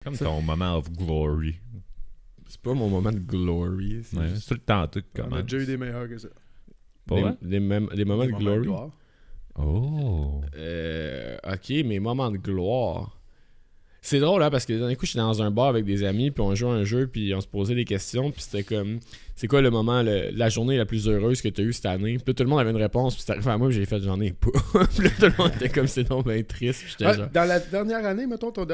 Comme ton moment of glory. C'est pas mon moment de glory. C'est Ouais, juste... tout le temps, tout On comment. a déjà eu des meilleurs que ça. des moments de glory. gloire. Oh. Ok, mes moments de gloire. C'est drôle, hein, parce que d'un coup, j'étais dans un bar avec des amis, puis on jouait à un jeu, puis on se posait des questions, puis c'était comme, c'est quoi le moment, la journée la plus heureuse que tu as eue cette année? Puis là, tout le monde avait une réponse, puis c'est arrivé à moi, puis j'ai fait, j'en ai pas. Puis là, tout le monde était comme, c'est donc bien triste, puis j'étais genre... Dans la dernière année, mettons, ton...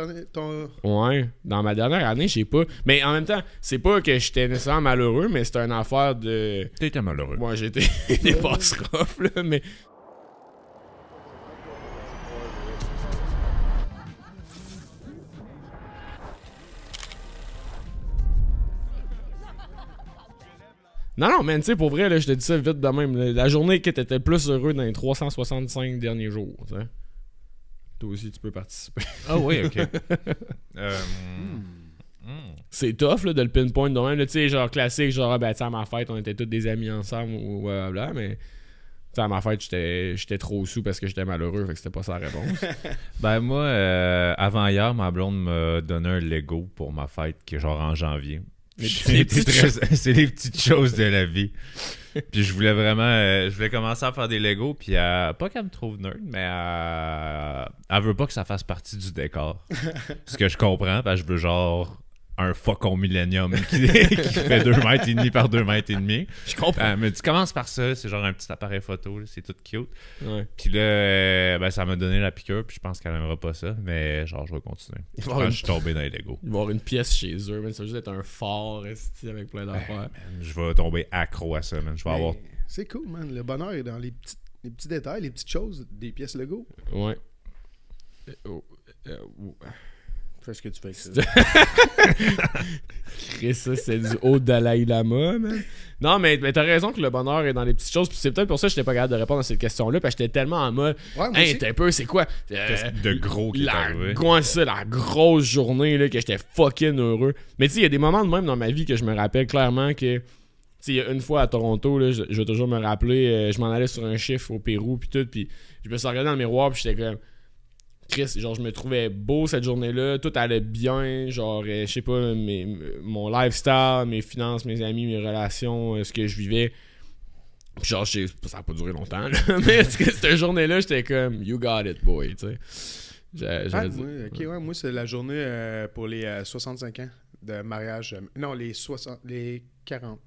Ouais, dans ma dernière année, je sais pas. Mais en même temps, c'est pas que j'étais nécessairement malheureux, mais c'était une affaire de... T'étais malheureux. Moi, j'étais des passes rough, là, mais... Non, man, tu sais, pour vrai, là, je te dis ça vite de même. La journée que t'étais le plus heureux dans les 365 derniers jours, tu sais. Toi aussi, tu peux participer. Ah oui, ok. C'est tough, là, de le pinpoint de même. Tu sais, genre classique, genre, ben, tu sais, à ma fête, on était tous des amis ensemble ou blablabla, mais... Tu sais, à ma fête, j'étais trop sous parce que j'étais malheureux, fait que c'était pas sa réponse. Ben moi, avant hier, ma blonde m'a donné un Lego pour ma fête, qui est genre en janvier. C'est les petites choses de la vie. Puis je voulais vraiment... je voulais commencer à faire des Legos, puis pas qu'elle me trouve nerd, mais elle veut pas que ça fasse partie du décor. Ce que je comprends, parce que je veux genre un Faucon Millennium qui fait 2 mètres et demi par 2 mètres et demi. Je comprends. Mais tu commences par ça, c'est genre un petit appareil photo, là, c'est tout cute. Ouais. Puis là, ben, ça m'a donné la piqûre, puis je pense qu'elle aimera pas ça, mais genre, je vais continuer. Je suis tombé dans les Legos. Il va y avoir une pièce chez eux, mais ça va juste être un fort esti, avec plein d'affaires. Man, je vais tomber accro à ça, man. Je vais avoir... C'est cool, man. Le bonheur est dans les petits détails, les petites choses, des pièces Lego. Ouais. Qu'est-ce que tu fais avec ça? Chris, ça, c'est du haut Dalai Lama, man. Non, mais t'as raison que le bonheur est dans les petites choses. Puis c'est peut-être pour ça que j'étais pas capable de répondre à cette question-là. Parce que j'étais tellement en mode. Ouais, moi Hey, aussi. t'es un peu, c'est quoi? Qu'est-ce de gros qui est arrivé? La grosse journée, là, que j'étais fucking heureux. Mais tu sais, il y a des moments de même dans ma vie que je me rappelle clairement que. Tu sais, il y a une fois à Toronto, là, je vais toujours me rappeler, je m'en allais sur un chiffre au Pérou, puis tout. Puis je me suis regardé dans le miroir, puis j'étais comme. Chris, genre, je me trouvais beau cette journée-là, tout allait bien, genre, je sais pas, mon lifestyle, mes finances, mes amis, mes relations, ce que je vivais. Puis genre, ça a pas duré longtemps, là, mais cette journée-là, j'étais comme, you got it, boy, tu sais. Moi, c'est la journée pour les 65 ans de mariage. Non, les 40.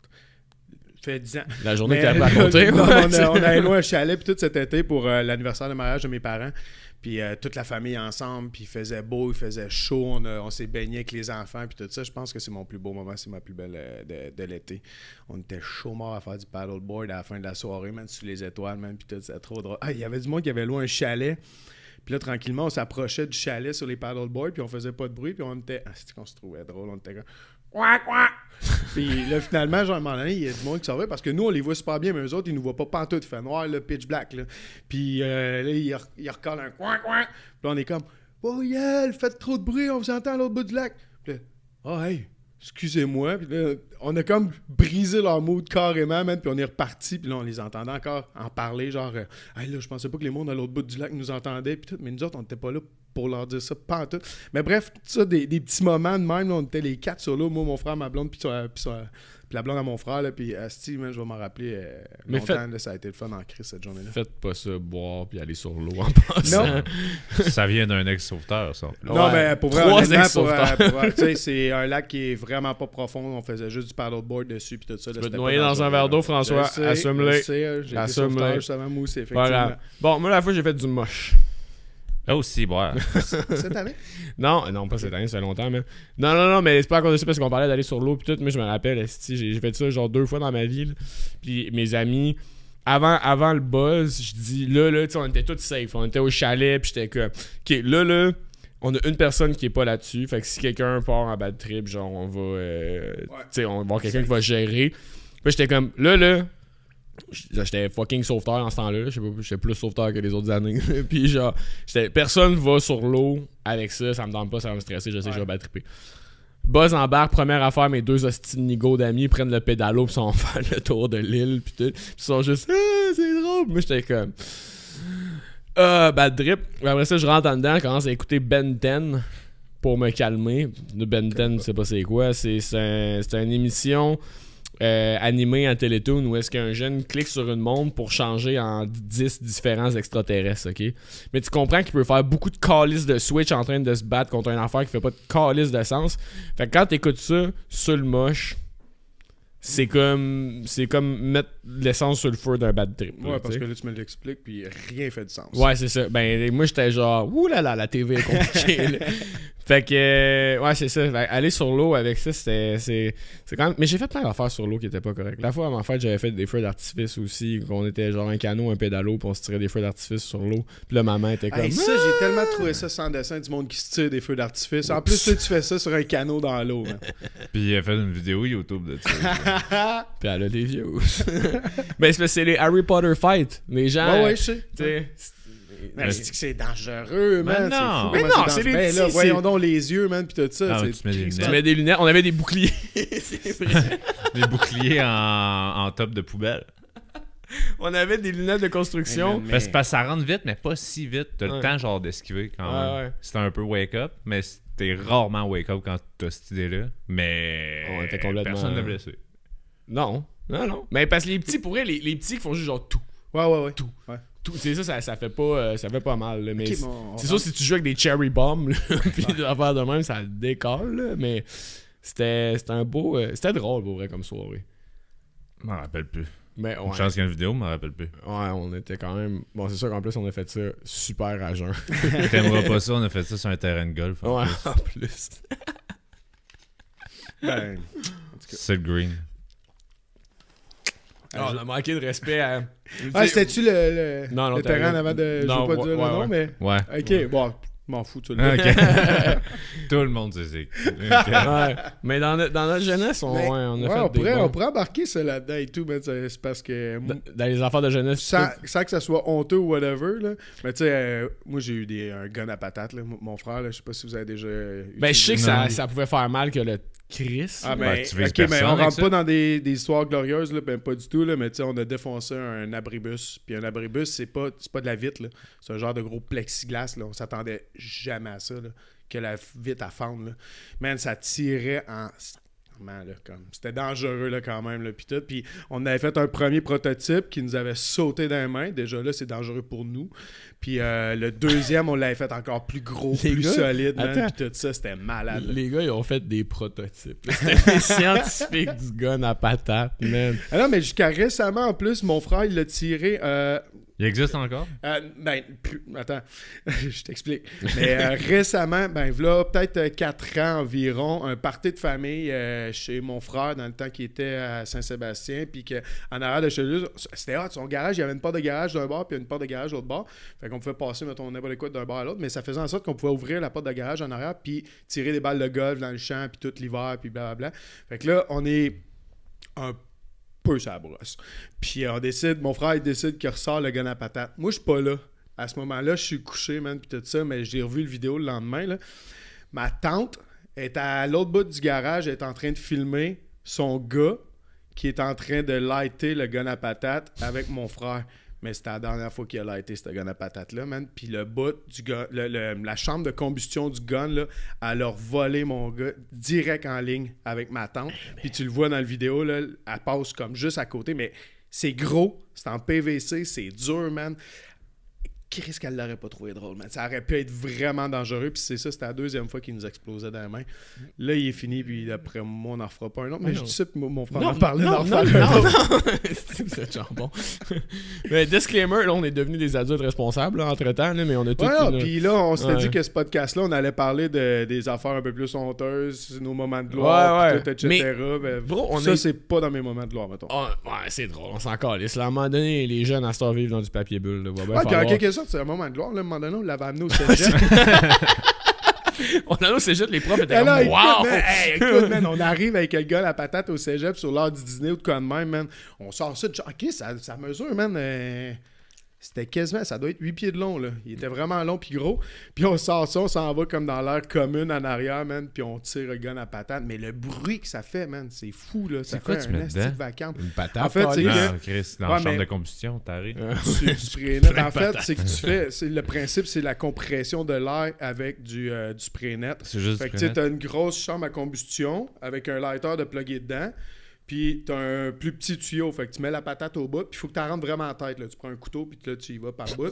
Fait 10 ans. La journée que t'as pas raconté. On a loué un chalet puis tout cet été pour l'anniversaire de mariage de mes parents. Puis toute la famille ensemble, puis il faisait beau, il faisait chaud, on s'est baigné avec les enfants, puis tout ça. Je pense que c'est mon plus beau moment, c'est ma plus belle de l'été. On était chaud mort à faire du paddleboard à la fin de la soirée, man, sous les étoiles, man, puis tout, c'était trop drôle. Ah, il y avait du monde qui avait loué un chalet, puis là, tranquillement, on s'approchait du chalet sur les paddleboards, puis on faisait pas de bruit, puis on était... Ah, c'était qu'on se trouvait drôle, on était comme... Quack, quack! Puis là, finalement, genre, à un moment donné, il y a du monde qui s'en va parce que nous, on les voit super bien, mais eux autres, ils nous voient pas pantoute. Il fait noir, là, pitch black. Là. Puis là, il recolle un coin, coin. Puis là, on est comme, oh yeah, faites trop de bruit, on vous entend à l'autre bout du lac. Puis là, oh hey, excusez-moi. Puis là, on a comme brisé leur mood carrément, man. Puis on est reparti. Puis là, on les entendait encore en parler, genre, hey, là, je pensais pas que les mondes à l'autre bout du lac nous entendaient. Puis tout, mais nous autres, on n'était pas là pour leur dire ça, pas en tout. Mais bref, ça, des petits moments de même, là, on était les 4 sur l'eau, moi, mon frère, ma blonde, puis la blonde à mon frère, là, puis Steve, je vais m'en rappeler longtemps, là, ça a été le fun en crise cette journée-là. Faites pas ça, boire puis aller sur l'eau en passant. Non. Ça vient d'un ex-sauveteur, ça. Non, mais pour vrai, 3 honnêtement, tu sais, c'est un lac qui est vraiment pas profond, on faisait juste du paddleboard dessus, puis tout ça. Tu peux te noyer dans un verre d'eau, François, assume-le. J'ai été sauveteur, justement, moi aussi, effectivement. Voilà. Bon, moi, la fois, j'ai fait du moche. Là aussi, boire. Cette année? Non, pas cette année, ça fait longtemps, mais... Non, mais c'est pas à cause de ça, parce qu'on parlait d'aller sur l'eau, puis tout, mais je me rappelle, j'ai fait ça genre 2 fois dans ma vie, là. Puis mes amis, avant le buzz, je dis, là, tu sais, on était tous safe, on était au chalet, puis j'étais comme, ok, là, on a une personne qui est pas là-dessus, fait que si quelqu'un part en bad trip, genre, on va, tu sais, on va avoir quelqu'un qui va gérer. Puis j'étais comme, là, j'étais fucking sauveteur en ce temps-là. Je sais pas, j'étais plus sauveteur que les autres années. Puis genre, personne va sur l'eau avec ça. Ça me donne pas, ça va me stresser. Je sais que je vais bad tripper. Buzz embarque, première affaire, mes 2 hosties de nigo d'amis prennent le pédalo pis sont faire le tour de l'île pis tout. Pis ils sont juste, c'est drôle. Moi j'étais comme, bad trip. Après ça, je rentre en dedans, je commence à écouter Ben 10 pour me calmer. De Ben 10, je sais pas c'est quoi. C'est une émission animée à Télétoon où est-ce qu'un jeune clique sur une montre pour changer en 10 différents extraterrestres, ok? Mais tu comprends qu'il peut faire beaucoup de calices de Switch en train de se battre contre une affaire qui fait pas de calice de sens. Fait que quand t'écoutes ça sur le moche, c'est comme mettre de l'essence sur le feu d'un bad trip. Ouais, là, parce t'sais. que là, tu me l'expliques, puis rien fait de sens. Ouais, c'est ça. Ben, moi, j'étais genre, ouh là là, la TV est compliquée. là. Fait que, ouais, c'est ça. Fait, aller sur l'eau avec ça, c'est quand même. Mais j'ai fait plein d'affaires sur l'eau qui étaient pas correctes. La fois, à ma fête, j'avais fait des feux d'artifice aussi, qu'on était genre un canot, un pédalo, puis on se tirait des feux d'artifice sur l'eau. Puis là, maman était comme. Hey, ça, j'ai tellement trouvé ça sans dessin du monde qui se tire des feux d'artifice. En plus, toi, tu fais ça sur un canot dans l'eau. Man. Puis il a fait une vidéo YouTube de ça. Puis elle a des views. Ben, c'est les Harry Potter fights. Les gens. Ouais, je sais. T'sais, Mais c'est dangereux, man. Mais non. C'est fou, Mais comment non, c'est les dangereux. Ben là, petits, voyons donc les yeux, man, pis tout ça. Ah, c'est tu mets des triste. tu mets des lunettes. On avait des boucliers. C'est vrai. Des boucliers en top de poubelle. On avait des lunettes de construction. Mais- Parce que ça rentre vite, mais pas si vite. T'as Ouais. le temps genre d'esquiver quand même. Ouais. C'était un peu wake-up, mais t'es rarement wake-up quand t'as cette idée-là. Mais On était complètement- personne n'a blessé. Non. Mais parce que les petits, pour vrai, les petits qui font juste genre tout. Ouais. Tout. Ouais. Tout. Tu sais, ça fait pas mal. Là, mais Ok, bon, c'est sûr, si tu joues avec des cherry bombs, là, puis des affaires de même, ça décolle. Là, mais c'était un beau. C'était drôle, pour vrai, comme soirée. Je m'en rappelle plus. Mais ouais. Une chance qu'il y a une vidéo, je m'en rappelle plus. Ouais, on était quand même. Bon, c'est sûr qu'en plus, on a fait ça super à jeun. T'aimeras pas ça, on a fait ça sur un terrain de golf. en Ouais, plus. en plus. Ben, C'est le green. Ah, on a manqué de respect à. ah, c'était-tu Non, le terrain avant de. Non, je veux pas dire ouais, le nom, ouais. mais. Ouais. Ok, bon, m'en fous, tout le Ah, monde. ok. Tout le monde sait c'est. Ok. Ouais. Mais dans notre jeunesse, on, Mais- ouais, on a ouais, fait on des pourrait, bons- on pourrait embarquer ça là-dedans et tout, mais c'est parce que. Dans les affaires de jeunesse. Sans que ça soit honteux ou whatever, là. Mais tu sais, moi j'ai eu un gun à patate, là. Mon frère, là, je sais pas si vous avez déjà. Ben, je sais que Non. ça pouvait faire mal que le Chris. Ah, Ben, mais, tu vises ok, mais personne on avec rentre ça? pas dans des histoires glorieuses, là, ben pas du tout, là, mais tu sais, on a défoncé un abribus. Puis un abribus, c'est pas de la vitre, là. C'est un genre de gros plexiglas, là. On s'attendait jamais à ça, là, que la vitre à fendre, là. Man, ça tirait en. Là, comme c'était dangereux là, quand même là, puis tout. Puis on avait fait un premier prototype qui nous avait sauté dans les mains. Déjà là, c'est dangereux pour nous. Puis le deuxième, on l'avait fait encore plus gros, Les plus gars, solide, man. attends. Puis tout ça, c'était malade. là. Les gars, ils ont fait des prototypes. C'était des scientifiques du gun à patate, man. Ah non, mais jusqu'à récemment, en plus, mon frère, il l'a tiré. Il existe encore? Attends, je t'explique. Mais récemment, là, peut-être 4 ans environ, un party de famille chez mon frère dans le temps qu'il était à Saint-Sébastien, puis qu'en arrière de chez lui, c'était hot, son garage, il y avait une porte de garage d'un bord, puis une porte de garage de l'autre bord. Fait qu'on pouvait passer, mettons, n'importe quoi d'un bord à l'autre, mais ça faisait en sorte qu'on pouvait ouvrir la porte de garage en arrière, puis tirer des balles de golf dans le champ, puis tout l'hiver, puis blablabla. Fait que là, on est un peu sa brosse. Puis mon frère il décide qu'il ressort le gun à patate. Moi, je suis pas là. À ce moment-là, je suis couché, man, puis tout ça, mais j'ai revu le vidéo le lendemain, là. Ma tante est à l'autre bout du garage, elle est en train de filmer son gars qui est en train de lighter le gun à patate avec mon frère. Mais c'était la dernière fois qu'il a lighté ce gun à patate-là, man. Puis le bout du gun, la chambre de combustion du gun, là, elle a volé mon gars direct en ligne avec ma tante. Puis tu le vois dans la vidéo, là, elle passe comme juste à côté, mais c'est gros, c'est en PVC, c'est dur, man. Qu'est-ce qu'elle l'aurait pas trouvé drôle, man. Ça aurait pu être vraiment dangereux. Puis c'est ça, c'était la deuxième fois qu'il nous explosait dans la main. Là, il est fini, puis d'après moi, on n'en refera pas un autre. Mais je dis ça, puis mon frère en parlait d'en refaire un autre. C'est jambon. Mais disclaimer, là, on est devenus des adultes responsables, là, entre-temps, là, mais on a tout... Ouais, puis là, on s'était Ouais. dit que ce podcast-là, on allait parler des affaires un peu plus honteuses, nos moments de gloire, Ouais, puis tout, ouais. etc. Ben, Bro, on ça, est- c'est pas dans mes moments de gloire, mettons. Ah, ouais, c'est drôle, on s'en calisse. Là, à un moment donné, les jeunes à Star vivent dans du papier bulle. Là, va bien Ouais, puis en falloir- quelque sorte, c'est un moment de gloire. Là, à un moment donné, on l'avait amené au cégep. On a au cégep, les profs étaient Et là, comme « Wow! écoute, man, hey, écoute, man, on arrive avec le gars à la patate au cégep sur l'heure du dîner ou de quoi de même, man. On sort ça de genre, OK, ça mesure, man. C'était quasiment, ça doit être 8 pieds de long, là. Il était vraiment long puis gros. Puis on sort ça, on s'en va comme dans l'air commune en arrière, man. Puis on tire le gun à patate. Mais le bruit que ça fait, man, c'est fou, là. Ça quoi fait tu mets un esti dedans? de vacarme. Une patate. En fait, c'est Ah, que... Chris, dans Ouais, la chambre mais- de combustion, t'arrives. du spray net. En fait, c'est que tu fais... Le principe, c'est la compression de l'air avec du spray net. C'est juste Fait du que tu sais, Prenet. t'as une grosse chambre à combustion avec un lighter de plugger dedans. Puis t'as un plus petit tuyau. Fait que tu mets la patate au bout. Puis il faut que tu rentres vraiment en tête. Là. Tu prends un couteau. Puis là, tu y vas par bout.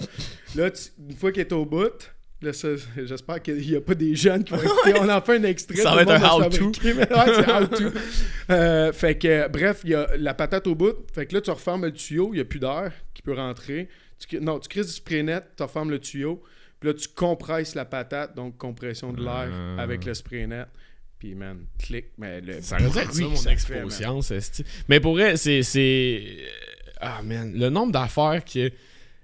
Là, une fois qu'il est au bout. Là, ça, j'espère qu'il n'y a pas des jeunes qui vont écouter. On en fait un extrait. Ça tout va le être monde un se how-to. fabriquer, mais ouais, c'est how-to. Fait que, bref, il y a la patate au bout. Fait que là, tu refermes le tuyau. Il n'y a plus d'air qui peut rentrer. Tu crises du spray net. Tu refermes le tuyau. Puis là, tu compresses la patate. Donc, compression de l'air avec le spray net. Puis, man, clic. Mais le Ça aurait dû être ça, bruit mon que ça exposition, esti. Mais pour vrai, c'est... Ah, man, le nombre d'affaires que...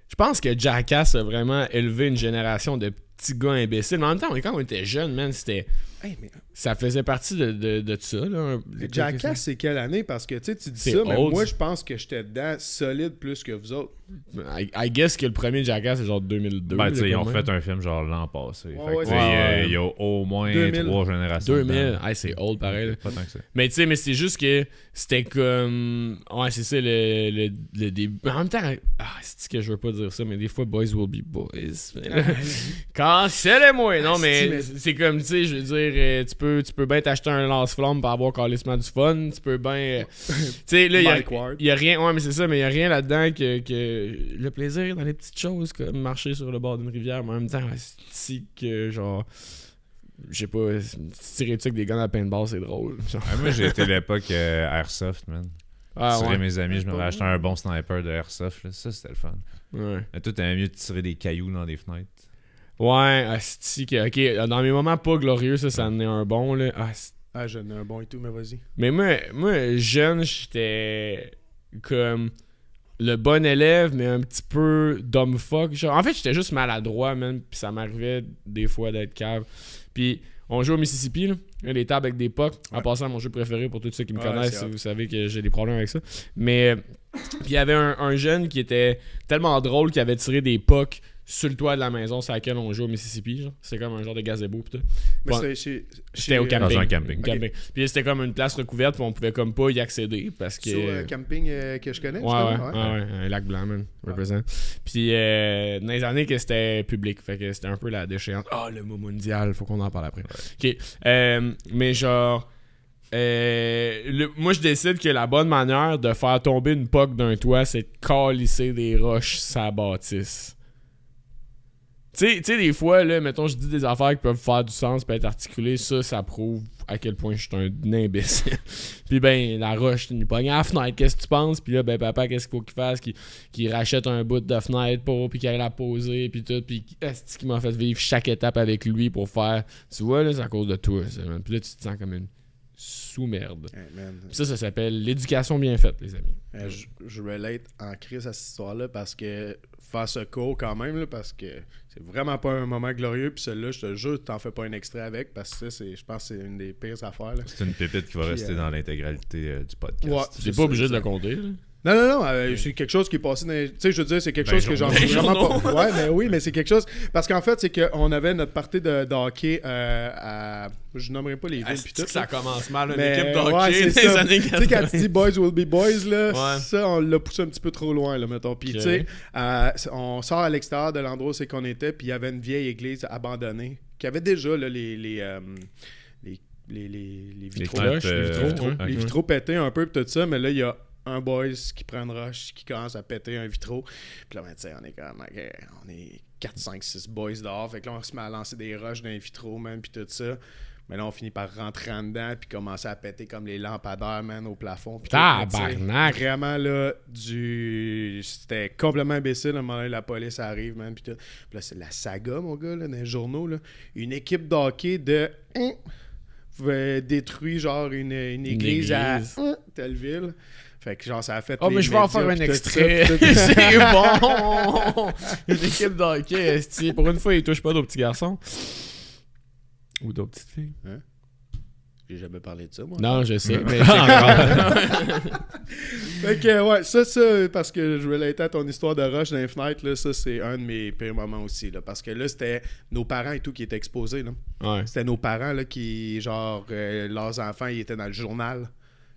Je pense que Jackass a vraiment élevé une génération de petits gars imbéciles. Mais en même temps, quand on était jeunes, man, c'était... Hey, mais Ça faisait partie de ça, là. Jackass, c'est quelle année? Parce que, tu sais, tu dis C'est ça, mais old. moi, je pense que j'étais dedans solide plus que vous autres. I guess que le premier Jackass, c'est genre 2002. Ben, tu sais, là, ils ont quand fait même. un film genre l'an passé. Fait que, ouais, tu sais, ouais. il y a au moins 2000. 3 générations. 2000. dedans. Hey, c'est old, pareil, là. Pas tant que ça. Mais tu sais, mais c'est juste que c'était comme. Ouais, c'est ça le début. En même temps, c'est que je veux pas dire ça, mais des fois, boys will be boys. Mais là, cancellez-moi! Non, mais c'est comme, tu sais, je veux dire, tu peux bien t'acheter un lance-flamme pour avoir carrément du fun. Tu peux bien. Tu sais, là, Mike Ward. il y a rien. Ouais, mais c'est ça, mais il y a rien là-dedans que le plaisir dans les petites choses, comme marcher sur le bord d'une rivière, mais en même temps, c'est que genre. Je sais pas, tirer dessus avec des guns à paintball, c'est drôle. Moi, j'ai été l'époque Airsoft, man. Ah, Tirer ouais. mes amis, je me Ouais, acheté un bon sniper de Airsoft. Là. Ça, c'était le fun. Ouais. Mais toi, t'aimais mieux de tirer des cailloux dans des fenêtres. Ouais, asti, ok, dans mes moments pas glorieux, ça en est un bon, là. Ah, j'en ai un bon et tout, mais vas-y. Mais moi, jeune, j'étais comme le bon élève, mais un petit peu dumb fuck. Genre. En fait, j'étais juste maladroit, man, puis ça m'arrivait des fois d'être cave. Puis on joue au Mississippi, là. Il y a des tables avec des pucks. En Ouais. passant, mon jeu préféré pour tous ceux qui me Ouais, connaissent, c'est hot. vous savez que j'ai des problèmes avec ça. Mais puis il y avait un jeune qui était tellement drôle qu'il avait tiré des pucks sur le toit de la maison sur laquelle on joue au Mississippi. Genre. C'est comme un genre de gazebo pis tout. Mais Bon, c'était au camping. Dans un camping. Au camping. Puis c'était comme une place recouverte, puis on pouvait comme pas y accéder parce que. Sur camping que je connais, Ouais, justement, un lac blanc, man. Represent. Puis dans les années que c'était public, fait que c'était un peu la déchéance. Ah, le mot mondial, faut qu'on en parle après. Ok. Mais genre. Moi, je décide que la bonne manière de faire tomber une poque d'un toit, c'est de calisser des roches sa bâtisse. Tu sais, des fois, là, mettons, je dis des affaires qui peuvent faire du sens et être articulées, ça prouve à quel point je suis un imbécile. Puis ben, la roche, il pogne à la fenêtre, qu'est-ce que tu penses? Puis là, ben, papa, qu'est-ce qu'il faut qu'il fasse? Qu'il rachète un bout de fenêtre puis qu'il aille la poser, puis tout. Puis est-ce qu'il m'a fait vivre chaque étape avec lui pour faire... Tu vois, là, c'est à cause de toi, ça, man. Puis là, tu te sens comme une sous-merde. Hey, man. Puis ça s'appelle l'éducation bien faite, les amis. Je relate en crise à cette histoire-là parce que faire ce cours quand même, là, parce que c'est vraiment pas un moment glorieux. Puis celui-là, je te jure, t'en fais pas un extrait avec parce que ça, je pense que c'est une des pires affaires. Là. C'est une pépite qui va rester dans l'intégralité du podcast. Ouais. T'es C'est pas ça, obligé de ça. le compter, là. Non, c'est quelque chose qui est passé dans... Tu sais, je veux dire, c'est quelque Ben, chose que j'en journaux. suis vraiment pas... Ouais, mais oui, mais c'est quelque chose... Parce qu'en fait, c'est qu'on avait notre partie de hockey à... Je nommerai pas les villes pis tout. ça commence mal, une Mais, équipe de ouais, hockey c'est des ça. années Tu sais, quand 80. tu dis boys will be boys, là, Ouais. ça, on l'a poussé un petit peu trop loin, là, mettons. Puis, Ok. tu sais, on sort à l'extérieur de l'endroit où c'est qu'on était, puis il y avait une vieille église abandonnée qui avait déjà là, les vitraux. cloches, les vitraux, ouais. Les Ok. vitraux pétés un peu, puis tout ça, mais là, il y a un boys qui prend une roche, qui commence à péter un vitreau. Puis là, ben, tu sais, on est comme, ok, on est 4, 5, 6 boys dehors. Fait que là, on se met à lancer des roches dans les vitraux, man, puis tout ça. Mais là, on finit par rentrer en dedans, puis commencer à péter comme les lampadaires, man, au plafond. Puis tout, mais tu sais, Tabarnak! vraiment, là, c'était complètement imbécile. À un moment donné, la police arrive, man, puis tout. Puis là, c'est la saga, mon gars, là, dans les journaux, là. Une équipe de hockey de... détruit, genre, une église à telle ville. Fait que genre ça a fait Oh, les mais je vais en faire médias, un pis tout extrait. ça, pis tout ça. C'est bon! Une équipe de hockey, esti. Pour une fois, ils touchent pas nos petits garçons. Ou d'autres petites filles. Hein? J'ai jamais parlé de ça, moi. Non, je sais. Mais Fait que, ouais, ça, parce que je voulais être à ton histoire de rush dans les fenêtres, là, ça, c'est un de mes pires moments aussi, là. Parce que là, c'était nos parents et tout qui étaient exposés, là. ouais. C'était nos parents, là, qui, genre, leurs enfants, ils étaient dans le journal.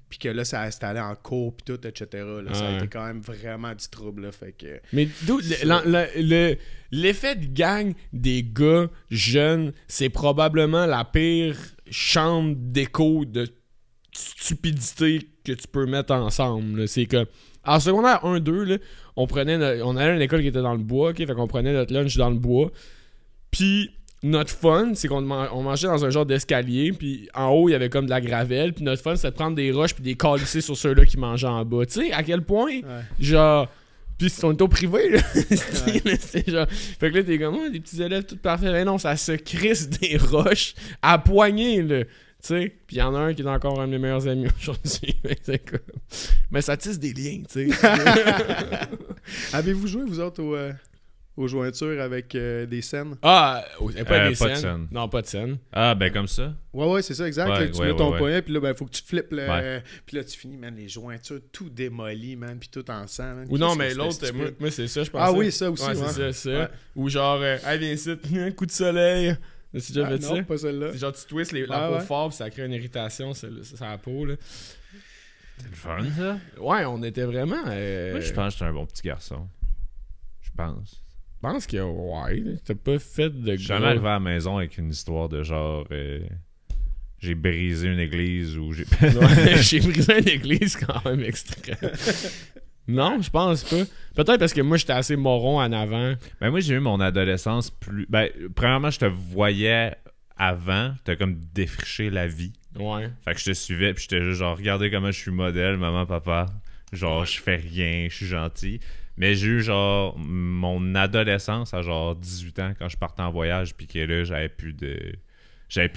Puis que là, ça s'était allé en cours, puis tout, etc. Là. Ça a Ouais. été quand même vraiment du trouble, là. Fait que... Mais d'où l'effet de gang des gars jeunes, c'est probablement la pire chambre d'écho de stupidité que tu peux mettre ensemble. Là. C'est que en secondaire 1-2, là, on allait à une école qui était dans le bois, okay? Fait qu'on prenait notre lunch dans le bois. Puis notre fun, c'est qu'on on mangeait dans un genre d'escalier, puis en haut, il y avait comme de la gravelle, puis notre fun, c'était de prendre des roches puis des calisser sur ceux-là qui mangeaient en bas. Tu sais, à quel point, genre... Puis on était au privé, là. C'est genre... Fait que là, t'es comme, des petits élèves tout parfaits. Mais non, ça se crisse des roches à poignée, là. Tu sais, puis il y en a un qui est encore un de mes meilleurs amis aujourd'hui. Mais ça tisse des liens, tu sais. Avez-vous joué, vous autres, aux jointures avec des scènes? Ah, pas des pas de scènes. scène. Non, pas de scène. Ah, ben comme ça. Ouais, c'est ça, exact. Ouais, Là, tu ouais, mets ton ouais, poignet, puis là, ben, faut que tu flippes le... Ouais. Puis là, tu finis, man, les jointures tout démolies, man, puis tout en sang, man. Ou non, Qu'est-ce mais que l'autre, c'était moi, stupide. c'est ça, je pense. Ah oui, ça aussi, ouais. ouais. C'est ça. Ouais. Ou genre, hey, viens ici, coup de soleil. As-tu déjà fait non, ça? pas celle-là. C'est genre, tu twists la Ah, peau ouais. fort, puis ça crée une irritation sur la peau, là. C'est le fun, ça. Ouais, on était vraiment... Moi, je pense que j'étais un bon petit garçon. Je pense. Je pense que, ouais, t'as pas fait de Je suis jamais arrivé à la maison avec une histoire de genre... j'ai brisé une église ou j'ai... Ouais, j'ai brisé une église quand même extrême. Non, je pense pas. Peut-être parce que moi, j'étais assez moron en avant. Ben moi, j'ai eu mon adolescence plus... Ben, premièrement, je te voyais avant. T'as comme défriché la vie. Ouais. Fait que je te suivais, puis j'étais juste genre, regardez comment je suis modèle, maman, papa. Genre, je fais rien, je suis gentil. Mais j'ai eu genre mon adolescence à genre 18 ans quand je partais en voyage, puis que là, j'avais plus de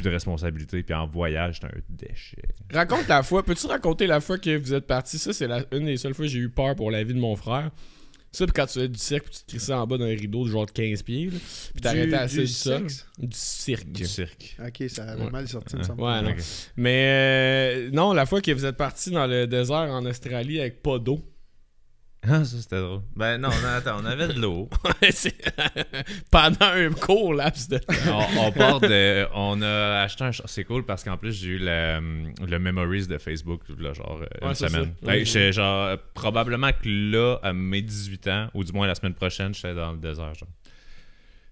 responsabilité, puis en voyage, j'étais un déchet. Raconte la fois. Peux-tu raconter la fois que vous êtes partis? Ça, c'est une des seules fois que j'ai eu peur pour la vie de mon frère. Ça, puis quand tu faisais du cirque, puis tu te crissais en bas d'un rideau de genre de 15 pieds, là, puis t'arrêtais assez du sol. Du cirque. Du cirque. Ok, ça avait mal sorti, il me semble. Ouais, non. Ok. Mais non, la fois que vous êtes partis dans le désert en Australie avec pas d'eau. Ah, ça, c'était drôle. Ben non, attends, on avait de l'eau. Pendant un court laps de temps. on part de... On a acheté un... C'est cool parce qu'en plus, j'ai eu le Memories de Facebook, là, genre une c'est semaine. ça. Ouais, J'étais genre... Probablement que là, à mes 18 ans, ou du moins la semaine prochaine, j'étais dans le désert, genre.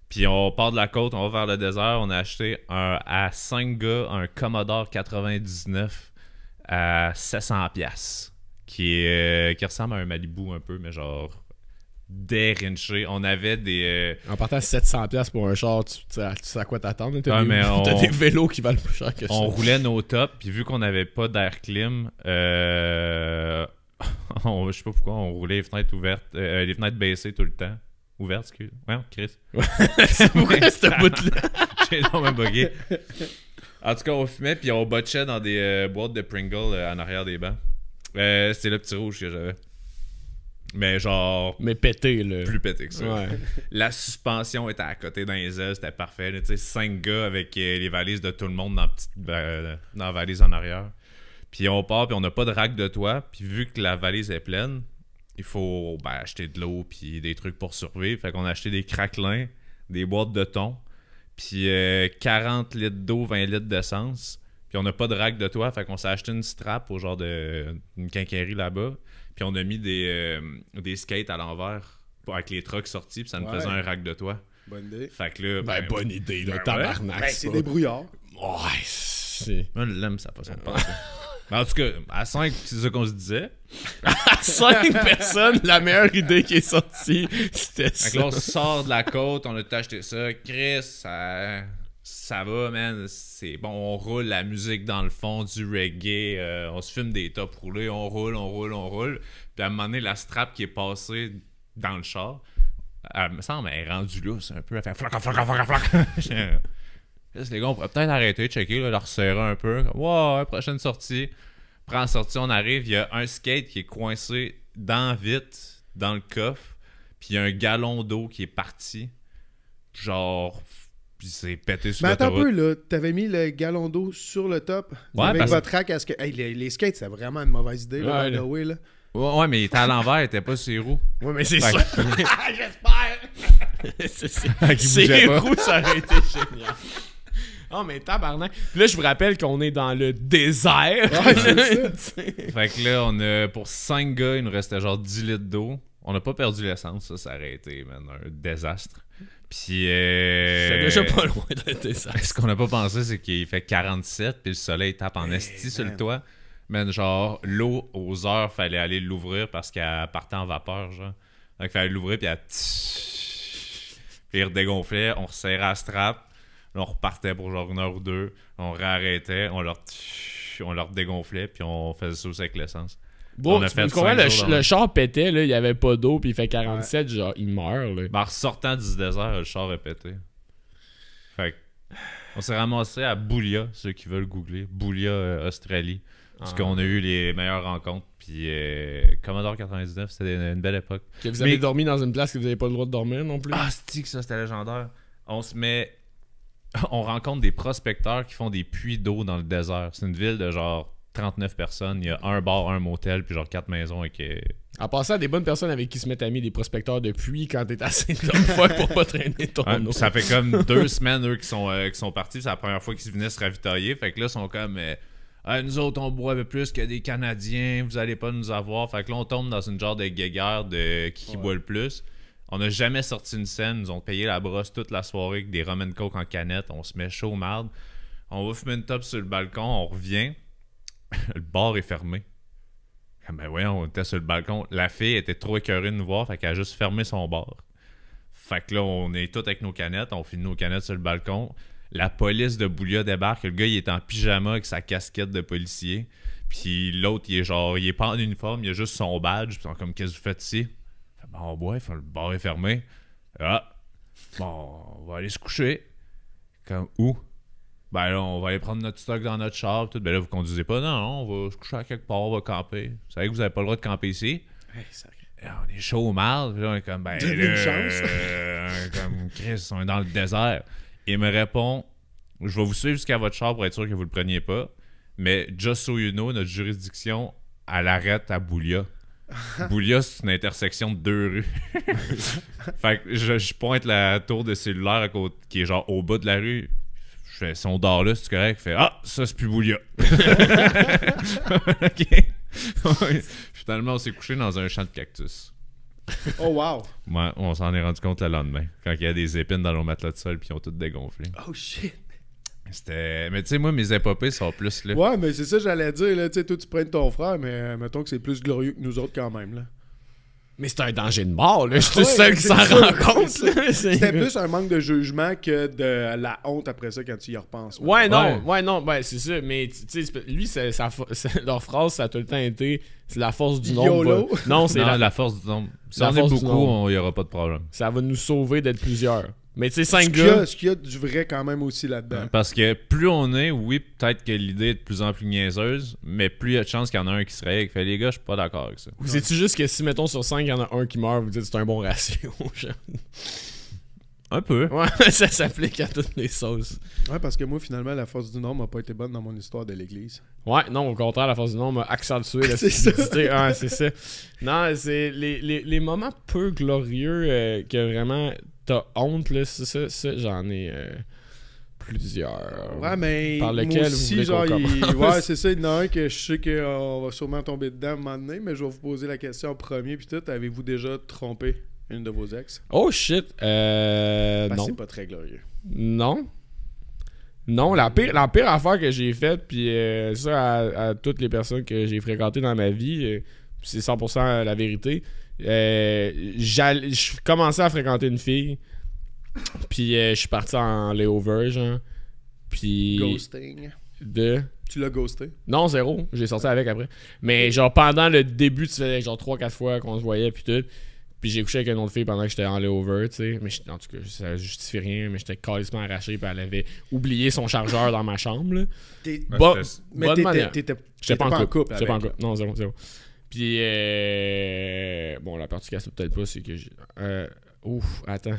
Puis on part de la côte, on va vers le désert. On a acheté à 5 gars un Commodore 99 à 700$. Qui ressemble à un Malibu un peu, mais genre dérinché. On avait des... En partant à 700$ pour un char, tu sais à quoi t'attendre. T'as mais des vélos qui valent plus cher que ça. On roulait nos tops, puis vu qu'on n'avait pas d'air clim, je sais pas pourquoi, on roulait les fenêtres ouvertes, les fenêtres baissées tout le temps. Ouvertes, excuse. Ouais, Chris. C'est vrai, cette bout-là. J'ai énormément bugué. En tout cas, on fumait, puis on botchait dans des boîtes de Pringles en arrière des bancs. C'était le petit rouge que j'avais. Mais genre... Mais pété, là. Plus pété que ça. Ouais. La suspension était à côté dans les ailes, c'était parfait. Tu sais, 5 gars avec les valises de tout le monde dans la valise en arrière. Puis on part, puis on n'a pas de rack de toit. Puis vu que la valise est pleine, il faut acheter de l'eau puis des trucs pour survivre. Fait qu'on a acheté des craquelins, des boîtes de thon, puis 40 litres d'eau, 20 litres d'essence. Puis on n'a pas de rack de toit, fait qu'on s'est acheté une strap au genre d'une quincaillerie là-bas. Puis on a mis des skates à l'envers avec les trucks sortis, puis ça nous faisait un rack de toit. Bonne idée. Fait que là... Bonne idée, là, ouais. tabarnak. Ben, c'est des brouillards. Ouais, c'est... Moi, l'aime sa façon de penser. Mais en tout cas, à 5, c'est ça qu'on se disait. À 5 personnes, la meilleure idée qui est sortie, c'était ça. Fait que là, on sort de la côte, on a tout acheté ça. Chris, ça va, man. C'est bon, on roule la musique dans le fond, du reggae. On se filme des tops roulés, on roule. Puis à un moment donné, la strap qui est passée dans le char, elle me semble, elle est rendue lousse un peu. Elle fait flac. Les gars, on pourrait peut-être arrêter de checker, là, la resserrer un peu. Ouais, prochaine sortie. Prends la sortie, on arrive. Il y a un skate qui est coincé dans le coffre. Puis il y a un gallon d'eau qui est parti. Genre puis c'est pété sur Mais attends un l'autoroute. peu, là. T'avais mis le galon d'eau sur le top. Ouais, avec parce- votre rack à skate. Hey, les skates, c'est vraiment une mauvaise idée, là, Ouais, by the là. way, là. Ouais, mais il était à l'envers, il était pas sur les roues. Ouais, mais c'est Fait ça. J'espère! Qu'il C'est bougeait pas. roux, ça aurait été génial. Oh, mais tabarnak. Puis là, je vous rappelle qu'on est dans le désert. Ouais, c'est ça. Fait que là, on a, pour 5 gars, il nous restait genre 10 litres d'eau. On n'a pas perdu l'essence, ça aurait été, man, un désastre. Puis, C'est déjà pas loin d'un désert. ce qu'on n'a pas pensé, c'est qu'il fait 47, puis le soleil tape en esti sur le man. toit. Man, genre, l'eau, aux heures, fallait aller l'ouvrir parce qu'elle partait en vapeur, genre. Donc, il fallait l'ouvrir, puis elle... Puis il redégonflait, on resserrait la strap, là, on repartait pour genre 1 heure ou 2, on réarrêtait, on leur dégonflait, puis on faisait ça aussi avec l'essence. Bon, On a tu fait comprends, 5 jours dans le le- char pétait, là, il y avait pas d'eau, puis il fait 47, genre, il meurt, là. Ben, en ressortant du désert, le char a pété. Fait que, on s'est ramassé à Boulia, ceux qui veulent googler. Boulia, Australie. Parce qu'on a eu les meilleures rencontres. Puis Commodore 99, c'était une belle époque. Que vous avez Mais- dormi dans une place que vous avez pas le droit de dormir non plus. Ah, c'est que ça, c'était légendaire. On se met... On rencontre des prospecteurs qui font des puits d'eau dans le désert. C'est une ville de genre 39 personnes. Il y a un bar, un motel, puis genre 4 maisons avec... En passant à des bonnes personnes avec qui se mettent amis, des prospecteurs de puits quand t'es assez de fois pour pas traîner ton Ouais, eau. ça fait comme 2 semaines, eux, qui sont partis. C'est la première fois qu'ils venaient se ravitailler. Fait que là, ils sont comme... Ah, nous autres, on boit un peu plus que des Canadiens. Vous allez pas nous avoir. Fait que là, on tombe dans une genre de guéguerre de qui boit le plus. On n'a jamais sorti une scène. Ils nous ont payé la brosse toute la soirée avec des rum and coke en canette. On se met chaud marde. On va fumer une top sur le balcon. On revient. Le bar est fermé. Ah, ben voyons, on était sur le balcon. La fille était trop écœurée de nous voir. Fait qu'elle a juste fermé son bar. Fait que là, on est tous avec nos canettes. On finit nos canettes sur le balcon. La police de Boulia débarque. Le gars, il est en pyjama avec sa casquette de policier. Puis l'autre, il est genre, il est pas en uniforme, il a juste son badge. Puis ils sont comme, qu'est-ce que vous faites ici? Fait, bon, ouais, le bar est fermé. Ah, bon, on va aller se coucher. Comme, où? Ben là, on va aller prendre notre stock dans notre char. Tout. Ben là, vous conduisez pas? Non, non, on va se coucher à quelque part, on va camper. Vous savez que vous avez pas le droit de camper ici? Hey, ça- Là, on est chaud au mal. Puis là, on est comme, ben, Donne-nous une chance. comme Chris, on est dans le désert. Il me répond, je vais vous suivre jusqu'à votre char pour être sûr que vous le preniez pas. Mais just so you know, notre juridiction, elle arrête à Boulia. Boulia, c'est une intersection de 2 rues. Fait que je pointe la tour de cellulaire à côté, qui est genre au bas de la rue. Je fais, si on dort là, c'est correct. Il fait, ah, ça c'est plus Boulia. OK. Finalement, on s'est couché dans un champ de cactus. Oh, wow. Ouais, on s'en est rendu compte le lendemain. Quand il y a des épines dans nos matelas de sol, puis ils ont toutes dégonflé. Oh, shit. C'était. Mais tu sais, moi, mes épopées sont plus là. Ouais, mais c'est ça que j'allais dire, là. Tu sais, toi, tu prends ton frère, mais mettons que c'est plus glorieux que nous autres quand même, là. Mais c'est un danger de mort, là. Je suis Ouais, tout seul qui c'est s'en ça, rend c'est compte, ça. là. C'était plus un manque de jugement que de la honte après ça quand tu y repenses. Ouais, non, ouais, c'est ça. Mais tu sais, lui, leur phrase, ça a tout le temps été c'est la force du nombre. YOLO. Non, c'est Non, la force du nombre. Si La on est force du beaucoup, nombre. il n'y aura pas de problème. ça va nous sauver d'être plusieurs. Mais tu sais, 5 Ce gars. qu'il y a du vrai quand même aussi là-dedans. Parce que plus on est, oui, peut-être que l'idée est de plus en plus niaiseuse, mais plus il y a de chances qu'il y en a un qui se réveille et qui fait les gars, je suis pas d'accord avec ça. Ou c'est-tu juste que si, mettons, sur 5, il y en a un qui meurt, vous dites c'est un bon ratio, genre? Un peu. Ouais, ça s'applique à toutes les sauces. Ouais, parce que moi, finalement, la force du nombre n'a pas été bonne dans mon histoire de l'Église. Ouais, non, au contraire, la force du nombre a accentué la C'est ça. stupidité. Ouais, c'est ça. Non, c'est les moments peu glorieux que vraiment t'as honte, là, ça j'en ai plusieurs. Ouais, mais Par moi lequel vous aussi, voulez genre, qu'on commence? ouais, c'est ça. Il y en a un que je sais qu'on va sûrement tomber dedans à un moment donné, mais je vais vous poser la question en premier. Puis tout, avez-vous déjà trompé une de vos ex? Oh shit, Parce que non. c'est pas très glorieux. Non. Non, la pire affaire que j'ai faite, puis ça à toutes les personnes que j'ai fréquentées dans ma vie, c'est 100% la vérité. Je commençais à fréquenter une fille, puis je suis parti en layover, genre. Puis. Ghosting. Tu l'as ghosté? Non, zéro. J'ai sorti avec après. Mais genre pendant le début, tu faisais genre 3-4 fois qu'on se voyait, puis tout. Puis j'ai couché avec une autre fille pendant que j'étais en layover, tu sais. Mais en tout cas, ça justifie rien, mais j'étais calissement arraché, puis elle avait oublié son chargeur dans ma chambre, là. T'es... Ouais, Bon, c'était- Mais bonne t'étais manière. t'étais J'étais pas en couple. J'étais avec, pas en là. couple. Non, zéro. Puis, bon, la partie casse peut-être pas, c'est que Ouf, attends.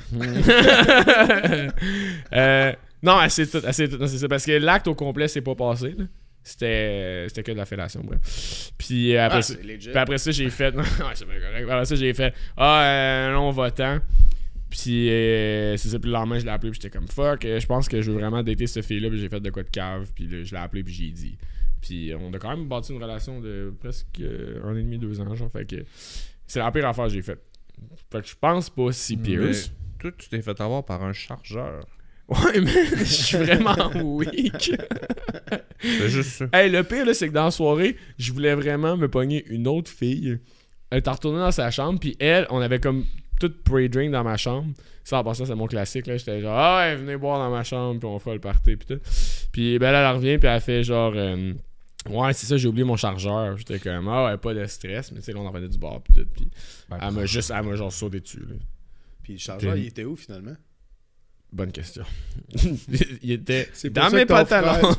Non, c'est tout. Non, c'est ça. Parce que l'acte au complet, c'est pas passé. Là. C'était que de la fellation, bref. Puis après, ça, j'ai fait. Non, c'est pas correct. Après ça, j'ai fait. Non, va-t'en. Puis c'est ça. Puis le lendemain, je l'ai appelé. Puis j'étais comme fuck. Je pense que je veux vraiment dater cette fille-là. Puis j'ai fait de quoi de cave. Puis là, je l'ai appelé. Puis j'ai dit. Puis on a quand même bâti une relation de presque 1 an et demi, 2 ans. Genre. Fait que c'est la pire affaire que j'ai faite. Fait que je pense pas si pire. Toi, tu t'es fait avoir par un chargeur. Ouais, mais je suis vraiment weak. C'est juste ça. Hey, le pire, là, c'est que dans la soirée, je voulais vraiment me pogner une autre fille. Elle était retournée dans sa chambre, puis elle, on avait comme tout pre-drink dans ma chambre. Ça, en passant, c'est mon classique, là. J'étais genre, ah ouais, venez boire dans ma chambre, puis on fera le party, puis tout. Puis ben, elle revient, puis elle fait genre, ouais, c'est ça, j'ai oublié mon chargeur. J'étais comme, ah ouais, pas de stress, mais tu sais, là, on en revenait du bar, puis tout. Puis elle m'a genre sauté dessus, là. Puis le chargeur, il était où finalement? Bonne question. Il était C'est dans mes pantalons.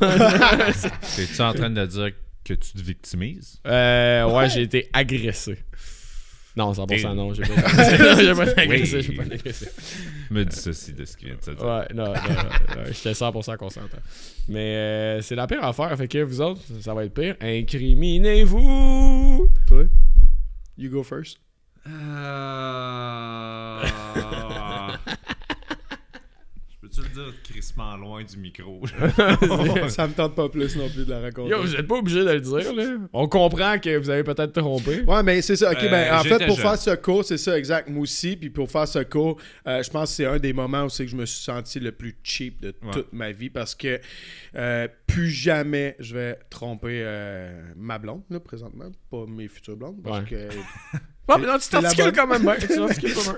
T'es-tu en train de dire que tu te victimises? Ouais, j'ai été agressé. Non, 100% non, j'ai pas été agressé, j'ai pas été agressé. Me dissocie de ce qu'il vient de se dire. Ouais, non, j'étais 100% consentant. Mais c'est la pire affaire, fait que vous autres, ça va être pire. Incriminez-vous! Toi? You go first. Peux-tu le dire crissement loin du micro? Ça me tente pas plus non plus de la raconter. Yo, vous êtes pas obligé de le dire, là. On comprend que vous avez peut-être trompé. Ouais, mais c'est ça. Ok, ben, en fait, pour jeune. faire ce cours, c'est ça, exact. Moi aussi. Puis pour faire ce cours, je pense que c'est un des moments où c'est que je me suis senti le plus cheap de toute ma vie parce que plus jamais je vais tromper ma blonde, là, présentement. Pas mes futures blondes. Parce que. Ouais, mais non, tu t'articules quand même bien.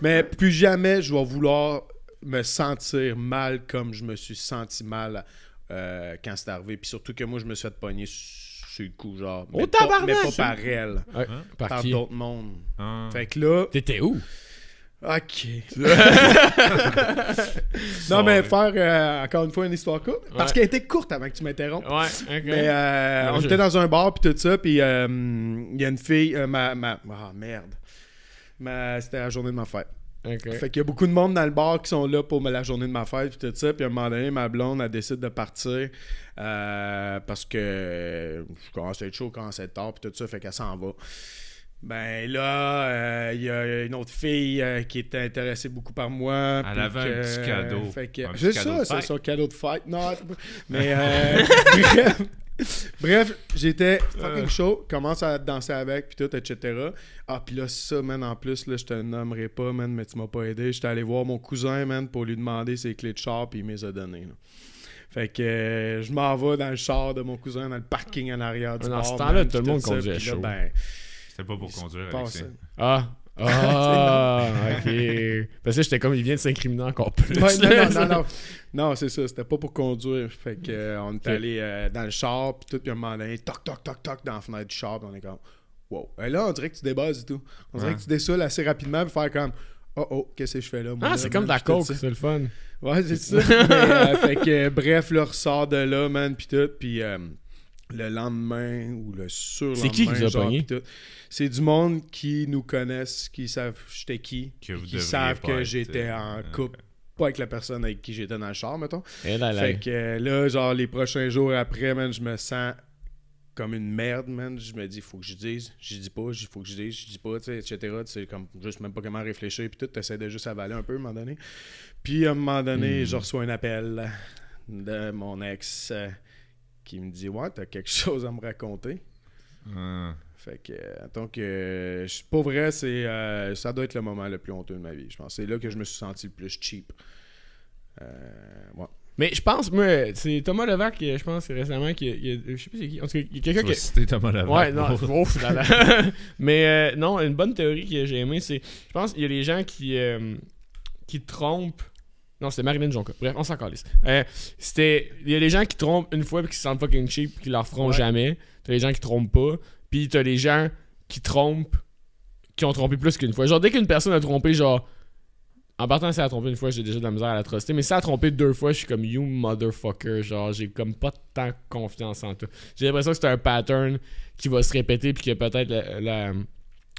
Mais plus jamais je vais vouloir me sentir mal comme je me suis senti mal quand c'est arrivé. Puis surtout que moi, je me suis fait pogner sur le coup, genre. Oh, tabarnak! Mais pas par elle. Ouais. Par qui? d'autres mondes. Ah. Fait que là... T'étais où? OK. Non, mais faire encore une fois une histoire courte. Parce qu'elle était courte avant que tu m'interrompes. Ouais, ok. Mais on était dans un bar puis tout ça. Puis il y a une fille... merde. C'était la journée de ma fête. Okay. Fait qu'il y a beaucoup de monde dans le bar qui sont là pour la journée de ma fête puis tout ça. Puis à un moment donné, ma blonde, elle décide de partir parce que je commence à être chaud, je commence à être tard puis tout ça. Fait qu'elle s'en va. Ben là, il y a une autre fille qui était intéressée beaucoup par moi. Elle avait un petit cadeau. Fait que, Un petit c'est cadeau ça, de c'est fête. son cadeau de fête. Non, mais bref, j'étais fucking chaud, commence à danser avec, puis tout, etc. Ah, puis là, ça, man, en plus, là, je te nommerai pas, man, mais tu m'as pas aidé. J'étais allé voir mon cousin, man, pour lui demander ses clés de char, puis il me les a données, là. Fait que je m'en vais dans le char de mon cousin, dans le parking en arrière du bar. Dans ce temps-là, man, tout le puis monde ça, conduisait puis là, chaud. ben, C'était pas pour conduire, passe Alexis. Ah, ok. Parce que j'étais comme, il vient de s'incriminer encore plus. Ouais, non. Non, c'est ça. C'était pas pour conduire. Fait que on est allé dans le char, puis tout, puis à un moment donné, toc, toc, toc, toc, dans la fenêtre du char, puis on est comme, wow. Et là, on dirait que tu débases et tout. On dirait que tu dessoules assez rapidement, puis faire comme, oh, qu'est-ce que je fais là? Moi, Ah, là, c'est man, comme de la puis tout coke, ça. c'est le fun. Ouais, c'est ça. Mais, fait que, bref, là, ressort de là, man, puis tout, puis le lendemain ou le surlendemain, C'est qui vous a genre, pogné? puis tout. C'est du monde qui nous connaissent, qui savent j'étais qui, Que vous qui devriez savent pas que être, j'étais en couple, pas avec la personne avec qui j'étais dans le char, mettons. Et là, Fait que là, genre, les prochains jours après, man, je me sens comme une merde, man. Je me dis, faut que je dise. Je dis pas, faut que je dise. Je dis pas, tu sais, etc. Tu sais, comme, juste même pas comment réfléchir. Puis tout, t'essaies de juste avaler un peu, à un moment donné. Puis, à un moment donné, je reçois un appel de mon ex qui me dit, ouais, t'as quelque chose à me raconter. Ah. Fait que, donc, pour vrai, ça doit être le moment le plus honteux de ma vie. Je pense c'est là que je me suis senti le plus cheap. Ouais. Mais je pense, moi, c'est Thomas Levac, je pense récemment, je sais pas c'est qui. En tout cas, il y a quelqu'un Tu vas qui. citer Thomas Levac. Ouais, non, ouf, là, là. Mais non, une bonne théorie que j'ai aimée, c'est. Je pense qu'il y a des gens qui trompent. Non, c'était Marilyn Jonca. Bref, on s'en calisse. Il y a des gens qui trompent une fois et qui se sentent fucking cheap et qui leur feront jamais. T'as des gens qui trompent pas. Puis t'as des gens qui trompent, qui ont trompé plus qu'une fois. Genre, dès qu'une personne a trompé, genre. En partant, si elle a trompé une fois, j'ai déjà de la misère à l'atrocité. Mais si elle a trompé 2 fois, je suis comme you motherfucker. Genre, j'ai comme pas tant confiance en toi. J'ai l'impression que c'est un pattern qui va se répéter puis que peut-être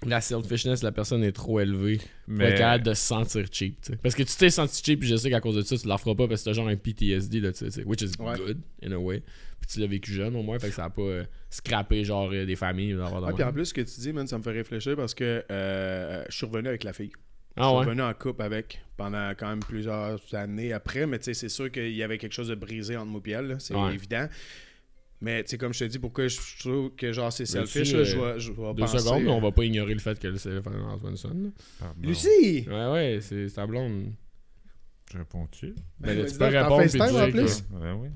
la selfishness de la personne est trop élevée pour Mais- être capable de se sentir cheap. T'sais. Parce que tu t'es senti cheap, puis je sais qu'à cause de ça, tu la feras pas parce que t'as genre un PTSD, là, t'sais, which is Ouais. good, in a way. Puis tu l'as vécu jeune au moins, fait que ça a pas scrappé genre des familles. Puis en plus, ce que tu dis, man, ça me fait réfléchir parce que je suis revenu avec la fille. Je Ah suis ouais? revenu en couple avec pendant quand même plusieurs années après, mais tu sais, c'est sûr qu'il y avait quelque chose de brisé entre moi et elle, là, c'est Ouais. évident. Mais tu sais, comme je te dis, pourquoi je trouve que genre c'est selfish, Veux-tu, là, je vais 2 penser... secondes, mais on va pas ignorer le fait que c'est Antoine Swanson. Pardon. Lucie! Ouais, c'est ta blonde. Je réponds-tu? Ben, là, vas-y tu peux donc, t'en répondre puis FaceTime en dire plus? que- Ouais, oui.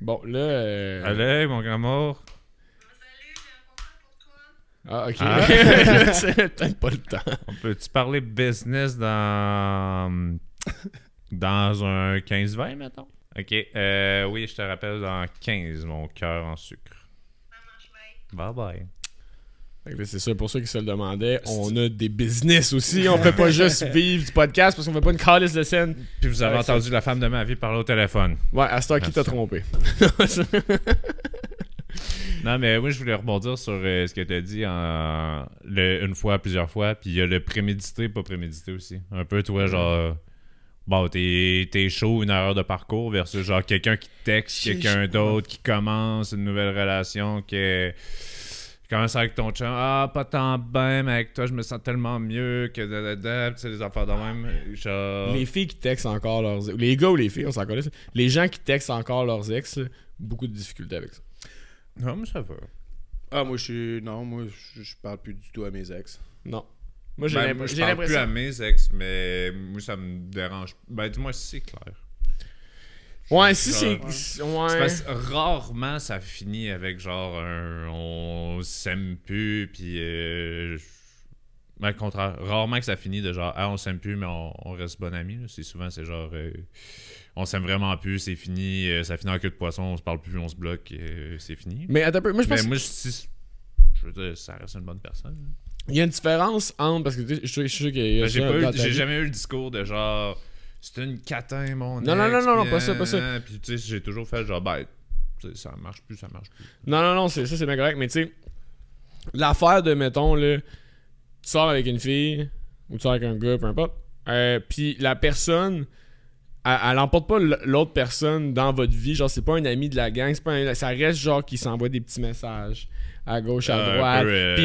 Bon, là... Allez, mon grand mort. Ah, ok. Ah. C'est peut-être pas le temps. On peut-tu parler business dans un 15-20, mettons? OK. Oui, je te rappelle dans 15, mon cœur en sucre. Bye-bye. Fait que là, c'est ça, pour ceux qui se le demandaient, on a des business aussi. On fait pas juste vivre du podcast parce qu'on fait pas une calice de scène. Puis vous avez Ouais, entendu la femme de ma vie parler au téléphone. Ouais, à ce temps, qui t'a Merci. trompé? Non, mais moi, je voulais rebondir sur ce que tu as dit une fois, plusieurs fois. Puis il y a le prémédité, pas prémédité aussi. Un peu, toi, genre... Bon, t'es chaud, une erreur de parcours versus genre quelqu'un qui texte, quelqu'un d'autre qui commence une nouvelle relation, qui commence avec ton chum. Ah, pas tant bien, mais avec toi, je me sens tellement mieux que tu sais, des affaires de même. Genre... Les filles qui textent encore leurs ex, les gars ou les filles, on s'en connaît. Les gens qui textent encore leurs ex, là, beaucoup de difficultés avec ça. Non, mais ça va. Ah, moi, je parle plus du tout à mes ex. Non. Moi, j'ai Ben, moi, je parle plus à mes ex, mais moi, ça me dérange. Ben, dis-moi si c'est clair. Ouais, si Genre, c'est. C'est Ouais. parce que rarement ça finit avec genre on s'aime plus, puis. Ben, le contraire. Rarement que ça finit de genre, on s'aime plus, mais on reste bon amis. Là. C'est souvent, c'est genre, on s'aime vraiment plus, c'est fini, ça finit en queue de poisson, on se parle plus, on se bloque, c'est fini. Mais attends un peu, moi je pense Mais moi, je veux dire, ça reste une bonne personne. Là. qu'il y a une différence entre. Parce que tu sais, je suis sûr qu'il y a. Ben, ça dans ta j'ai vie. jamais eu le discours de genre, c'est une catin, mon Non, non, ex, non, non, puis, pas ça, pas ça. Puis tu sais, j'ai toujours fait genre, ben, tu sais, ça marche plus. Non, c'est ça, c'est bien correct. Mais tu sais, l'affaire de, mettons, là, tu sors avec une fille, ou tu sors avec un gars, peu importe, puis la personne, elle emporte pas l'autre personne dans votre vie. Genre, c'est pas un ami de la gang, c'est pas ça reste genre qu'il s'envoie des petits messages à gauche, à droite, puis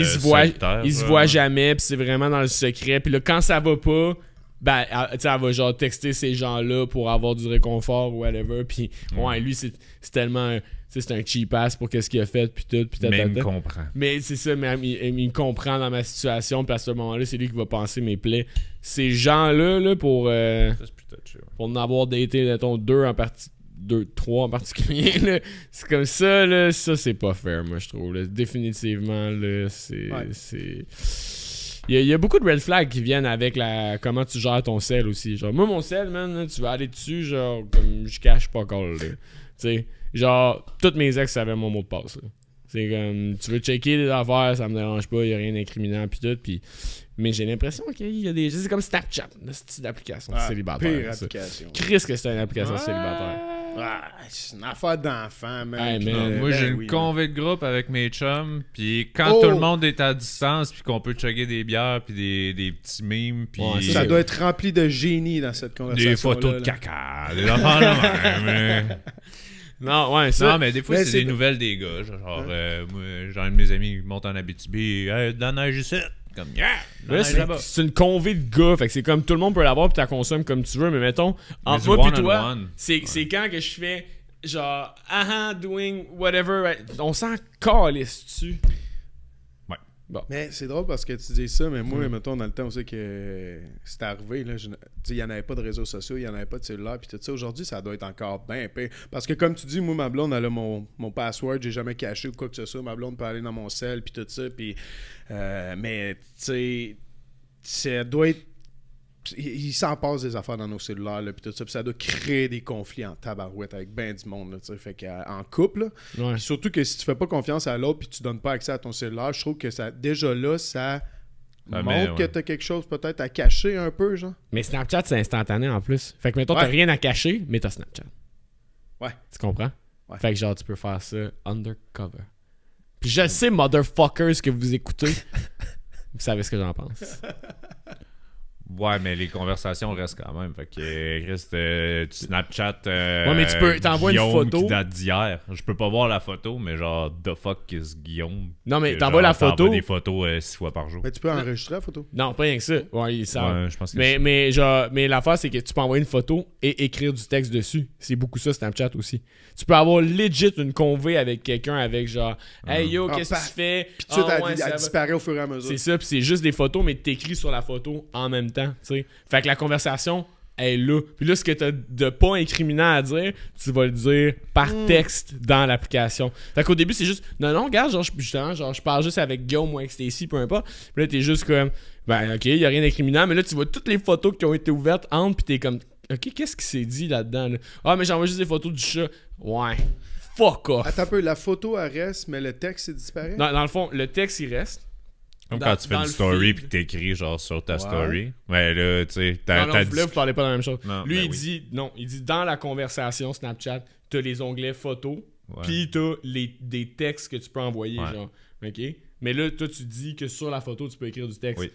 ils se voient jamais, puis c'est vraiment dans le secret. Puis là, quand ça va pas, ben, elle va genre texter ces gens-là pour avoir du réconfort ou whatever. Puis, ouais, lui, c'est tellement. C'est un cheap ass pour qu'est-ce qu'il a fait, puis tout. Puis Mais il me comprend. mais c'est ça, mais il me comprend dans ma situation, puis à ce moment-là, c'est lui qui va penser mes plaies. Ces gens-là, là, pour Ça, c'est plus touché, ouais. en avoir daté, mettons, 3 en particulier, là, c'est comme ça, là, ça, c'est pas fair, moi, je trouve. Là. Définitivement, là, c'est... Ouais. c'est... Il y a beaucoup de red flags qui viennent avec comment tu gères ton sel aussi. Genre, moi, mon sel, man, là, tu vas aller dessus, genre, comme je cache pas encore, là. Tu sais, genre, toutes mes ex savaient mon mot de passe, là. C'est comme, tu veux checker des affaires, ça me dérange pas, il y a rien d'incriminant, pis tout, pis... Mais j'ai l'impression qu'il y a des... C'est comme Snapchat, une petite application célibataire. Pire ça. application. Chris que c'est une application célibataire. Ah, c'est une affaire d'enfant, man. Hey, Puis, man. Moi, ben j'ai une oui, convée de groupe avec mes chums, puis quand tout le monde est à distance, puis qu'on peut chugger des bières, puis des petits mimes, puis Ouais, ça doit être rempli de génie dans cette conversation. des photos de caca, des affaires de même. Non, ouais, ça... Non, mais des fois, Mais c'est c'est- des nouvelles des gars. Genre, moi, genre, un de mes amis qui monte en Abitibi, de la neige ici. Comme, yeah! de la Là, neige là-bas. c'est une convée de gars, fait que c'est comme tout le monde peut l'avoir puis tu la consommes comme tu veux, mais mettons, entre du moi pis toi, one-on-one. c'est quand que je fais genre, doing whatever, right? On s'en calisse dessus. Mais c'est drôle parce que tu dis ça, mais moi, mettons, dans le temps aussi que c'est arrivé, là, il n'y en avait pas de réseaux sociaux, il n'y en avait pas de cellulaire, puis tout ça. Aujourd'hui, ça doit être encore bien pire. Parce que comme tu dis, moi, ma blonde, elle a mon password, j'ai jamais caché ou quoi que ce soit. Ma blonde peut aller dans mon cell, puis tout ça. Puis, mais, tu sais, ça doit être. Il s'en passe des affaires dans nos cellulaires, là, puis tout ça. Puis ça doit créer des conflits en tabarouette avec ben du monde, là, tu sais. Fait qu'en couple, là, Ouais. puis surtout que si tu fais pas confiance à l'autre puis tu donnes pas accès à ton cellulaire, je trouve que ça déjà là, ça Ah, montre mais, que ouais. t'as quelque chose peut-être à cacher un peu, genre. Mais Snapchat, c'est instantané en plus. Fait que mettons, t'as Ouais. rien à cacher, mais t'as Snapchat. Ouais. Tu comprends? Ouais. Fait que genre, tu peux faire ça undercover. Puis je sais, motherfuckers, que vous écoutez. Vous savez ce que j'en pense. Ouais, mais les conversations restent quand même. Fait que, Chris, tu Snapchat. Ouais, mais tu peux. T'envoies une Guillaume photo. qui date d'hier. Je peux pas voir la photo, mais genre, the fuck is Guillaume? Non, mais Que, t'envoies la genre, photo. des photos 6 fois par jour. Mais tu peux enregistrer la photo. Non, pas rien que ça. Ouais, ils savent. Ouais, je pense que Mais l'affaire, c'est que tu peux envoyer une photo et écrire du texte dessus. C'est beaucoup ça, Snapchat aussi. Tu peux avoir legit une convée avec quelqu'un avec genre Hey yo, qu'est-ce que tu fais? Puis tout de suite, ouais, elle ça va. disparaît au fur et à mesure. C'est ça, puis c'est juste des photos, mais t'écris sur la photo en même temps, tu sais. Fait que la conversation est là. Puis là, ce que t'as de pas incriminant à dire, tu vas le dire par texte dans l'application. Fait qu'au début, c'est juste, non, regarde, genre, je parle juste avec Guillaume ou avec Stacy, peu importe. Puis là, t'es juste comme, ben, ok, y a rien d'incriminant, mais là, tu vois toutes les photos qui ont été ouvertes entre, puis t'es comme, ok, qu'est-ce qui s'est dit là-dedans, là? Ah, mais j'envoie juste des photos du chat. Ouais. Fuck off. Attends un peu, la photo, elle reste, mais le texte, il disparaît? Dans le fond, le texte, il reste. Comme Dans- quand tu fais dans une le story feed. puis t'écris genre sur ta Ouais. story. Ouais, là, tu sais, Non, t'as là, vous parlez pas de la même chose. Non, Lui, ben il oui. dit, non, il dit dans la conversation Snapchat, t'as les onglets photos, Ouais. puis t'as des textes que tu peux envoyer, Ouais. genre, ok? Mais là, toi, tu dis que sur la photo, tu peux écrire du texte. Oui.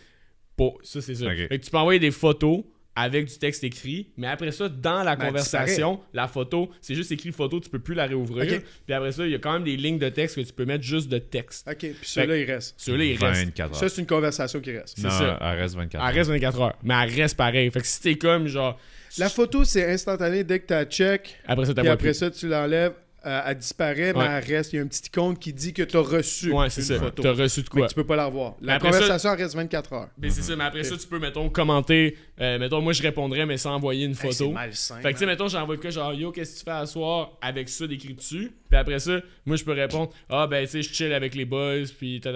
Ça, c'est ça. Ok. Fait que tu peux envoyer des photos avec du texte écrit, mais après ça, dans la Ben, conversation, la photo, c'est juste écrit photo, tu peux plus la réouvrir. Ok. Puis après ça, il y a quand même des lignes de texte que tu peux mettre juste de texte. Ok, puis celui-là, il reste. Celui-là, il reste. 24 Ça, heures. c'est une conversation qui reste. Non, ça. elle reste 24 Elle heures. reste 24 heures, mais elle reste pareil. Fait que si t'es comme, genre... La photo, c'est instantané dès que tu as check. Après ça, t'as Puis pas après ça, tu l'enlèves. Elle disparaît, mais Ouais. elle reste. Il y a un petit icône qui dit que tu as reçu Ouais, c'est une ça. photo. T'as reçu de Mais quoi? tu peux pas la revoir. La Après ça- conversation elle reste 24 heures. Mais c'est ça, mais après ça, tu peux, mettons, commenter. Mettons, moi, je répondrais, mais sans envoyer une Hey, c'est photo. malsain. Fait que, tu sais, man. mettons, j'envoie de quoi, genre, yo, qu'est-ce que tu fais à soir avec ça d'écrit dessus. Puis après ça, moi, je peux répondre, ah, ben, tu sais, je chill avec les boys, puis ta.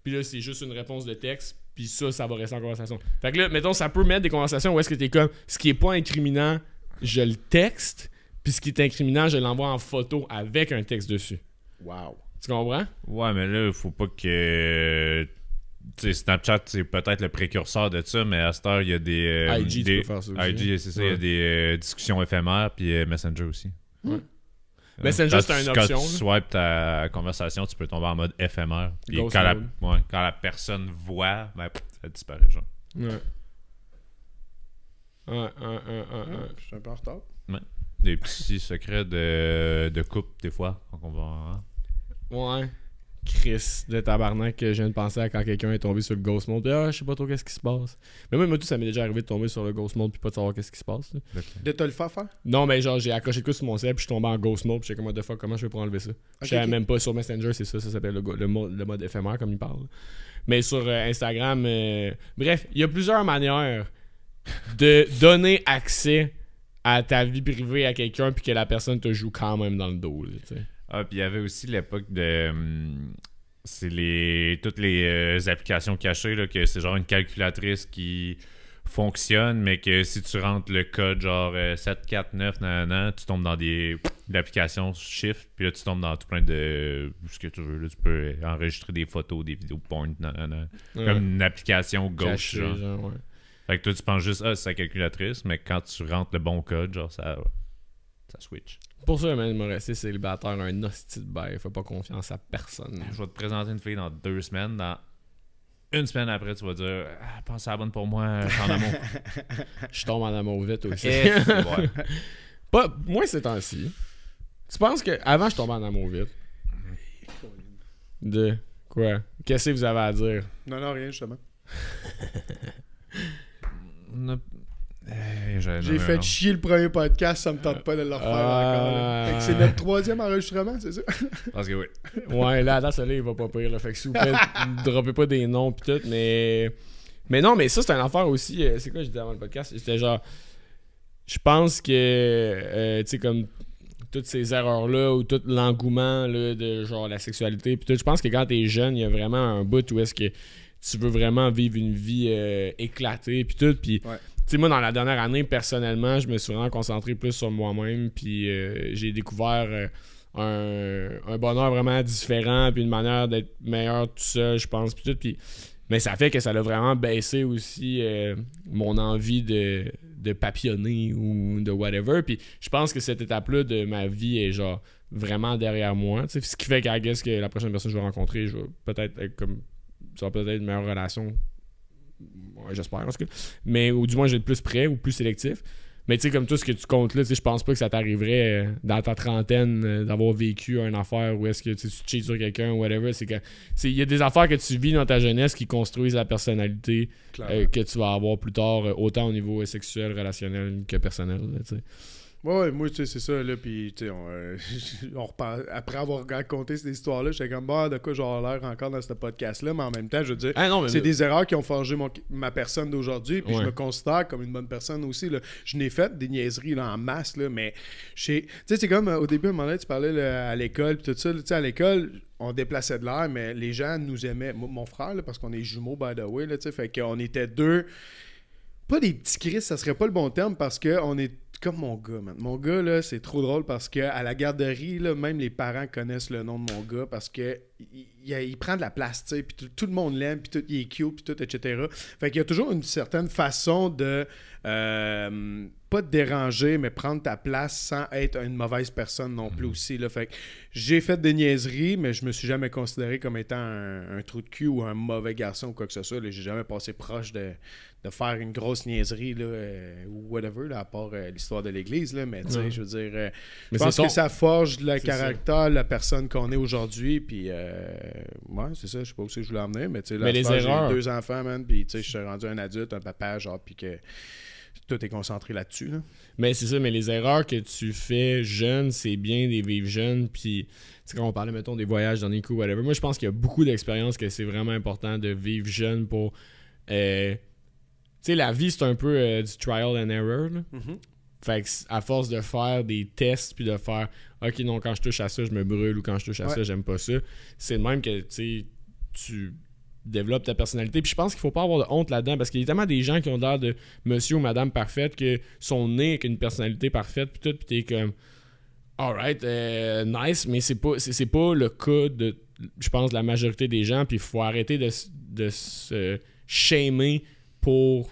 Puis là, c'est juste une réponse de texte, puis ça va rester en conversation. Fait que là, mettons, ça peut mettre des conversations où est-ce que t'es comme, ce qui est pas incriminant, je le texte, puis ce qui est incriminant, je l'envoie en photo avec un texte dessus. Wow. Tu comprends? Ouais, mais là, faut pas que. Tu sais, Snapchat, c'est peut-être le précurseur de ça, mais à cette heure, il y a des. IG, tu des- peux faire ça aussi. IG, c'est ça, il y a Ouais. des discussions éphémères, puis Messenger aussi. Ouais. Messenger, c'est une option, Quand tu là. swipes ta conversation, tu peux tomber en mode éphémère. Puis Ghost quand mode. quand la personne voit, ben, ça disparaît, genre. Ouais. Ouais. Je suis un peu en retard. Des petits secrets de couple, des fois. Donc on va. Hein? Ouais. Chris de tabarnak que je viens de penser à quand quelqu'un est tombé sur le ghost mode. Ah, je sais pas trop qu'est-ce qui se passe. Mais moi, tout ça m'est déjà arrivé de tomber sur le ghost mode puis pas de savoir qu'est-ce qui se passe. là. De te le faire faire? Non, mais genre, j'ai accroché le coup sur mon cell puis je suis tombé en ghost mode puis j'étais comme, what the fuck, comment je fais pour enlever ça? Je savais ok. même pas sur Messenger, c'est ça s'appelle le mode éphémère comme il parle. Mais sur Instagram, bref, il y a plusieurs manières de donner accès à ta vie privée à quelqu'un puis que la personne te joue quand même dans le dos. Là, tu sais. Ah, puis il y avait aussi l'époque de. C'est toutes les applications cachées, là, que c'est genre une calculatrice qui fonctionne, mais que si tu rentres le code genre 749, nanana, tu tombes dans l'application Shift, puis là tu tombes dans tout plein de ce que tu veux. Là, tu peux enregistrer des photos, des vidéos point, nanana. Ouais. Comme une application gauche. Caché, Genre. genre, ouais. Fait que toi tu penses juste, ah, c'est la calculatrice, mais quand tu rentres le bon code, genre ça switch. Pour ça, man, il m'a resté célibataire un hostie de bail. Fais pas confiance à personne. Je vais te présenter une fille dans 2 semaines. Dans une semaine après, tu vas dire ah, pense à la bonne pour moi, je suis en amour. Je tombe en amour vite aussi. Ouais. Pas, moi, ces temps-ci. Tu penses que avant je tombais en amour vite? De quoi? Qu'est-ce que vous avez à dire? Non, rien, justement. J'ai fait chier le premier podcast, ça me tente pas de le refaire encore. là. Fait que c'est notre 3e enregistrement, c'est ça? Parce que oui. Ouais, là, dans celui-là, il va pas pire. Là. Fait que s'il vous plaît, droppez pas des noms pis tout, mais non, mais ça, c'est une affaire aussi. C'est quoi je disais avant le podcast? C'était genre, je pense que, tu sais, comme toutes ces erreurs-là ou tout l'engouement là, de genre la sexualité pis tout, je pense que quand t'es jeune, il y a vraiment un bout où est-ce que tu veux vraiment vivre une vie éclatée pis tout, pis Ouais. tu sais, moi, dans la dernière année, personnellement, je me suis vraiment concentré plus sur moi-même, puis j'ai découvert un bonheur vraiment différent, puis une manière d'être meilleur tout seul, je pense, puis tout. Mais ça fait que ça a vraiment baissé aussi mon envie de papillonner ou de whatever. Puis je pense que cette étape-là de ma vie est genre vraiment derrière moi. T'sais. Ce qui fait qu'à guess que la prochaine personne que je vais rencontrer, je vais peut-être être comme. Ça va peut-être être une meilleure relation. Ouais, j'espère en tout cas. Mais ou du moins, je vais être plus prêt ou plus sélectif. Mais tu sais, comme tout ce que tu comptes là, je pense pas que ça t'arriverait dans ta trentaine d'avoir vécu une affaire où est-ce que tu cheats sur quelqu'un ou whatever. Il y a des affaires que tu vis dans ta jeunesse qui construisent la personnalité que tu vas avoir plus tard, autant au niveau sexuel, relationnel que personnel. Là, ouais, moi, tu sais, c'est ça, là, puis, tu sais, on repart, après avoir raconté cette histoire-là, j'étais comme, bah, de quoi j'aurais l'air encore dans ce podcast-là, mais en même temps, je veux dire, c'est des erreurs qui ont forgé ma personne d'aujourd'hui, puis je me considère comme une bonne personne aussi, là. Je n'ai fait des niaiseries, là, en masse, là, mais, tu sais, c'est comme, au début, à un moment donné, tu parlais là, à l'école, puis tout ça, tu sais, à l'école, on déplaçait de l'air, mais les gens nous aimaient, mon frère, là, parce qu'on est jumeaux, by the way, là, tu sais, fait qu'on était deux, pas des petits Chris, ça serait pas le bon terme, parce qu'on est comme mon gars, man. Mon gars, là, c'est trop drôle parce qu'à la garderie, là, même les parents connaissent le nom de mon gars parce que il prend de la place, tu sais, puis tout le monde l'aime, puis il est cute, puis tout, etc. Fait qu'il y a toujours une certaine façon de pas te déranger, mais prendre ta place sans être une mauvaise personne non plus aussi, là. Fait que j'ai fait des niaiseries, mais je me suis jamais considéré comme étant un trou de cul ou un mauvais garçon ou quoi que ce soit, là. J'ai jamais passé proche de faire une grosse niaiserie, là, ou whatever, là, à part l'histoire de l'église, là, mais tu sais, je veux dire, je pense que ça forge le caractère, la personne qu'on est aujourd'hui, puis ouais, c'est ça, je sais pas où je voulais emmener, mais tu sais, là, j'ai 2 enfants, man, puis tu sais, je suis rendu un adulte, un papa, genre, puis que tout est concentré là-dessus, là. Mais c'est ça, mais les erreurs que tu fais jeune, c'est bien de vivre jeune, puis tu sais, quand on parlait, mettons, des voyages dans les coups, whatever, moi, je pense qu'il y a beaucoup d'expériences que c'est vraiment important de vivre jeune pour... tu sais, la vie, c'est un peu du trial and error. Fait que à force de faire des tests puis de faire OK, non, quand je touche à ça, je me brûle ou quand je touche à ça, j'aime pas ça. C'est de même que tu développes ta personnalité. Puis je pense qu'il faut pas avoir de honte là-dedans parce qu'il y a tellement des gens qui ont l'air de monsieur ou madame parfaite que sont nés avec une personnalité parfaite puis tout, puis t'es comme alright, nice, mais c'est pas le cas de, je pense, de la majorité des gens. Puis il faut arrêter de se shamer pour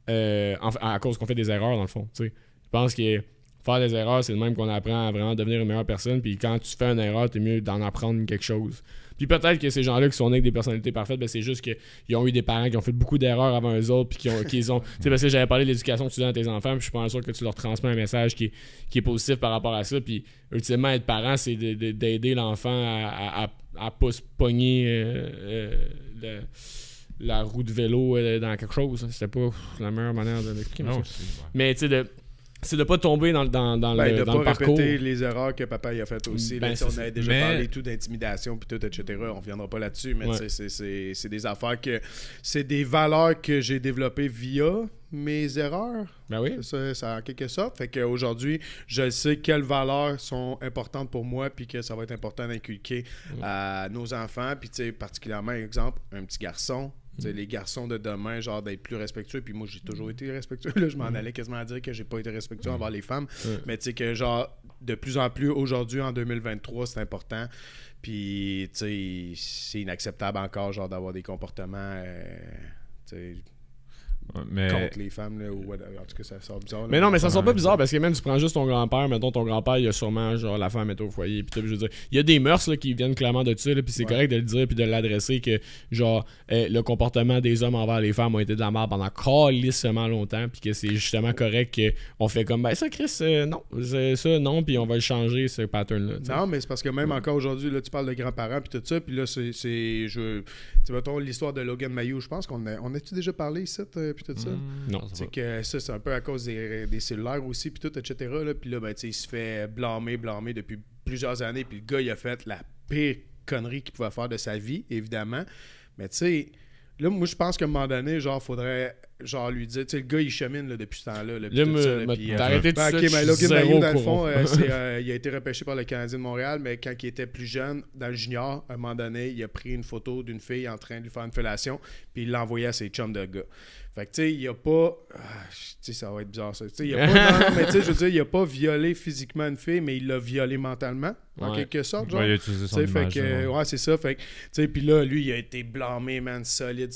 à cause qu'on fait des erreurs dans le fond. T'sais. Je pense que faire des erreurs, c'est le même qu'on apprend à vraiment devenir une meilleure personne. Puis quand tu fais une erreur, t'es mieux d'en apprendre quelque chose. Puis peut-être que ces gens-là qui sont nés avec des personnalités parfaites, ben c'est juste qu'ils ont eu des parents qui ont fait beaucoup d'erreurs avant eux autres. Puis qu'ils ont. Tu sais, parce que j'avais parlé de l'éducation que tu donnes à tes enfants. Puis je suis pas sûr que tu leur transmets un message qui est positif par rapport à ça. Puis ultimement, être parent, c'est d'aider l'enfant à pas se pogner la roue de vélo dans quelque chose. C'était pas la meilleure manière de l'expliquer. Mais tu sais, c'est de pas tomber dans le parcours. De pas répéter les erreurs que papa y a faites aussi. Là, on avait déjà parlé tout d'intimidation puis tout, etc. On reviendra pas là-dessus, mais c'est des affaires que... C'est des valeurs que j'ai développées via mes erreurs. Ben oui. Ça en quelque sorte. Fait qu'aujourd'hui, je sais quelles valeurs sont importantes pour moi puis que ça va être important d'inculquer à nos enfants. Puis tu sais, particulièrement, exemple, un petit garçon. T'sais, les garçons de demain, genre d'être plus respectueux. Puis moi, j'ai toujours été respectueux. Là, je m'en allais quasiment à dire que j'ai pas été respectueux envers les femmes. Mais tu sais que genre, de plus en plus, aujourd'hui, en 2023, c'est important. Puis, tu sais, c'est inacceptable encore, genre, d'avoir des comportements, contre les femmes, là, ou en tout cas, ça sort bizarre. Là, mais non, mais ça sort pas bizarre parce que même tu prends juste ton grand-père, mettons ton grand-père, il a sûrement genre la femme est au foyer, puis je veux dire, il y a des mœurs là, qui viennent clairement de ça, puis c'est correct de le dire puis de l'adresser que genre le comportement des hommes envers les femmes a été de la merde pendant calissement longtemps, puis que c'est justement correct qu'on fait comme ben ça Chris, non, ça non, puis on va le changer ce pattern là. Non, mais c'est parce que même encore aujourd'hui là, tu parles de grands-parents puis tout ça, puis là c'est mettons l'histoire de Logan Mayou, je pense qu'on a-tu déjà parlé ici puis tout ça. Non, c'est que ça, c'est un peu à cause des cellulaires aussi, puis tout, etc. Là. Puis là, ben, il se fait blâmer depuis plusieurs années. Puis le gars, il a fait la pire connerie qu'il pouvait faire de sa vie, évidemment. Mais tu sais, là, moi, je pense qu'à un moment donné, genre, faudrait genre lui dire, tu sais, le gars, il chemine là, depuis ce temps-là. T'as arrêté de ça, Logan Mayou, dans le fond, il a été repêché par le Canadien de Montréal, mais quand il était plus jeune, dans le junior, à un moment donné, il a pris une photo d'une fille en train de lui faire une fellation, puis il l'a envoyé à ses chums de gars. Fait que, tu sais, il a pas... tu sais, ça va être bizarre, ça. Tu sais, il a pas... mais tu sais, je veux dire, il a pas violé physiquement une fille, mais il l'a violé mentalement, en quelque sorte, genre. Ouais, il a utilisé son image. Fait que, ouais, c'est ça. Fait que, tu sais, puis là, lui, il a été blâmé, man, solide,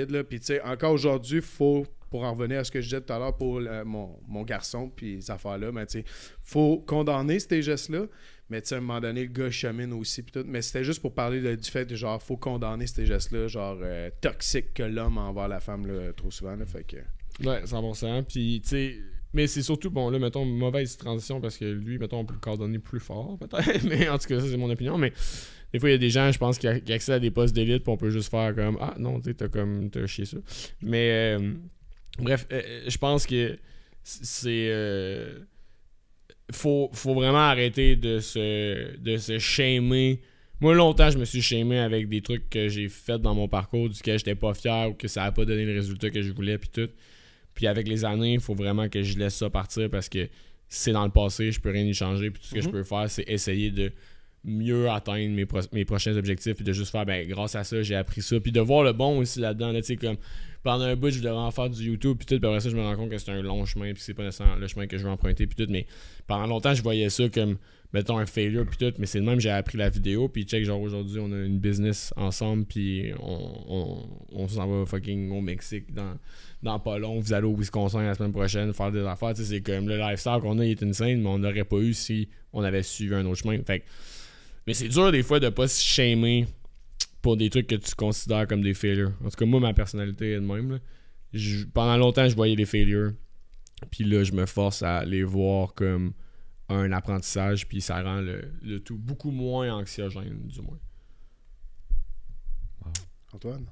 là. Puis, tu sais, encore aujourd'hui, faut... Pour en revenir à ce que je disais tout à l'heure pour mon garçon, puis ces affaires-là, ben, tu sais, faut condamner ces gestes-là, Mais tu sais, à un moment donné, le gars chemine aussi. Pis tout. Mais c'était juste pour parler du fait de genre, faut condamner ces gestes-là, genre toxiques que l'homme envers la femme là, trop souvent. Là, fait que... Ouais, 100%. Puis, tu sais, mais c'est surtout, bon, là, mettons, mauvaise transition parce que lui, mettons, on peut le coordonner plus fort, peut-être. Mais en tout cas, ça, c'est mon opinion. Mais des fois, il y a des gens, je pense, qui accèdent à des postes d'élite, puis on peut juste faire comme, ah non, tu sais, t'as chié ça. Mais, bref, je pense que c'est. Faut vraiment arrêter de se shamer. Moi, longtemps, je me suis shamé avec des trucs que j'ai fait dans mon parcours, duquel j'étais pas fier ou que ça n'a pas donné le résultat que je voulais, puis tout. Puis avec les années, il faut vraiment que je laisse ça partir parce que c'est dans le passé, je peux rien y changer. Puis tout ce que je peux faire, c'est essayer de mieux atteindre mes prochains objectifs. Puis de juste faire, ben grâce à ça, j'ai appris ça. Puis de voir le bon aussi là-dedans. Là, tu sais, comme pendant un bout, je devrais en faire du YouTube. Puis tout. Puis après ça, je me rends compte que c'est un long chemin. Puis c'est pas nécessairement le chemin que je veux emprunter. Puis tout. Mais pendant longtemps, je voyais ça comme, mettons, un failure. Puis tout. Mais c'est le même, j'ai appris la vidéo. Puis check, genre aujourd'hui, on a une business ensemble. Puis on s'en va fucking au Mexique dans pas long, vous allez au Wisconsin la semaine prochaine faire des affaires, tu sais, c'est comme le lifestyle qu'on a, il est insane, mais on n'aurait pas eu si on avait suivi un autre chemin. Fait que, mais c'est dur des fois de pas se shamer pour des trucs que tu considères comme des failures. En tout cas, moi, ma personnalité est de même. Là. Pendant longtemps, je voyais les failures, puis là, je me force à les voir comme un apprentissage, puis ça rend le tout beaucoup moins anxiogène, du moins. Wow. Antoine?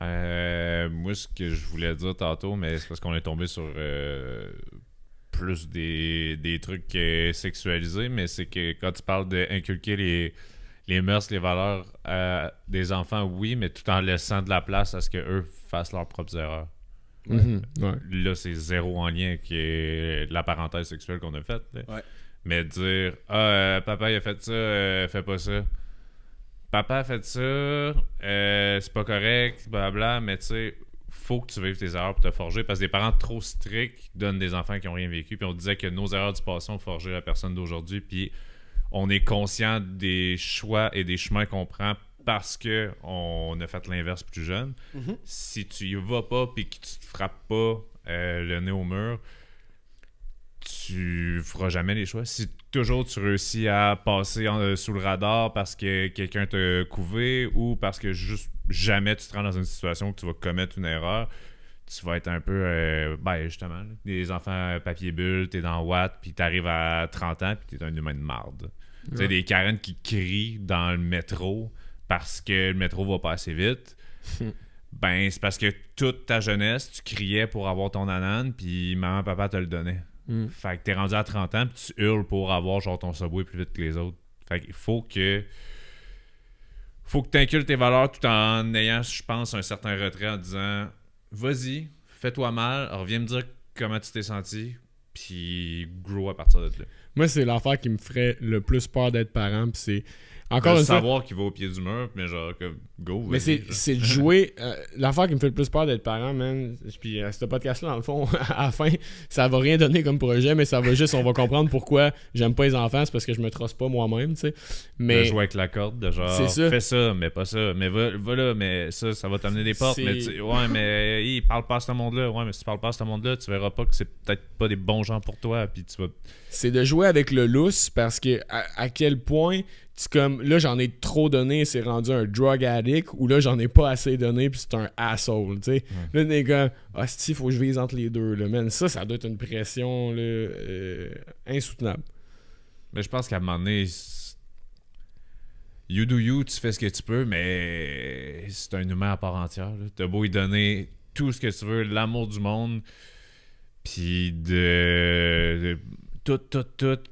Moi, ce que je voulais dire tantôt, mais c'est parce qu'on est tombé sur plus des trucs sexualisés, mais c'est que quand tu parles d'inculquer les mœurs, les valeurs à des enfants, oui, mais tout en laissant de la place à ce qu'eux fassent leurs propres erreurs. Ouais. Là, c'est zéro en lien avec la parenthèse sexuelle qu'on a faite. Ouais. Mais dire « Ah, papa, il a fait ça, fais pas ça. » Papa a fait ça, c'est pas correct, blablabla, mais tu sais, faut que tu vives tes erreurs pour te forger, parce que des parents trop stricts donnent des enfants qui ont rien vécu, puis on disait que nos erreurs du passé ont forgé la personne d'aujourd'hui, puis on est conscient des choix et des chemins qu'on prend parce qu'on a fait l'inverse plus jeune. Mm-hmm. Si tu y vas pas puis que tu te frappes pas le nez au mur, tu feras jamais les choix. Si toujours tu réussis à passer sous le radar parce que quelqu'un t'a couvé ou parce que juste jamais tu te rends dans une situation où tu vas commettre une erreur, tu vas être un peu justement là, des enfants papier bulle, t'es dans Watt, puis t'arrives à 30 ans puis t'es un humain de marde. Tu sais, des Karen qui crient dans le métro parce que le métro va pas assez vite. Ben, c'est parce que toute ta jeunesse, tu criais pour avoir ton anane, puis maman, papa te le donnait. Fait que t'es rendu à 30 ans, puis tu hurles pour avoir genre ton Subway plus vite que les autres. Fait qu'il faut que t'inculques tes valeurs tout en ayant, je pense, un certain retrait en disant vas-y, fais-toi mal, reviens me dire comment tu t'es senti, puis grow à partir de là. Moi, c'est l'affaire qui me ferait le plus peur d'être parent, puis c'est encore une fois savoir qu'il va au pied du mur, mais genre comme go. Mais c'est de jouer. L'affaire qui me fait le plus peur d'être parent, man. Puis ce podcast-là, dans le fond, à la fin, ça va rien donner comme projet, mais ça va juste, on va comprendre pourquoi j'aime pas les enfants, c'est parce que je me trosse pas moi-même, tu sais. Mais de jouer avec la corde, de genre fais ça, mais pas ça, mais va là, mais ça va t'amener des portes. Mais ouais, mais il parle pas à ce monde-là. Ouais, mais si tu parles pas à ce monde-là, tu verras pas que c'est peut-être pas des bons gens pour toi, puis tu vas. C'est de jouer avec le lousse parce que à quel point comme là j'en ai trop donné, c'est rendu un drug addict, ou là j'en ai pas assez donné puis c'est un asshole, tu sais. Là les gars, il faut que je vise entre les deux là, man. Ça doit être une pression là, insoutenable. Mais je pense qu'à un moment donné, you do you, tu fais ce que tu peux, mais c'est un humain à part entière là. T'as beau lui donner tout ce que tu veux, l'amour du monde, puis de tout,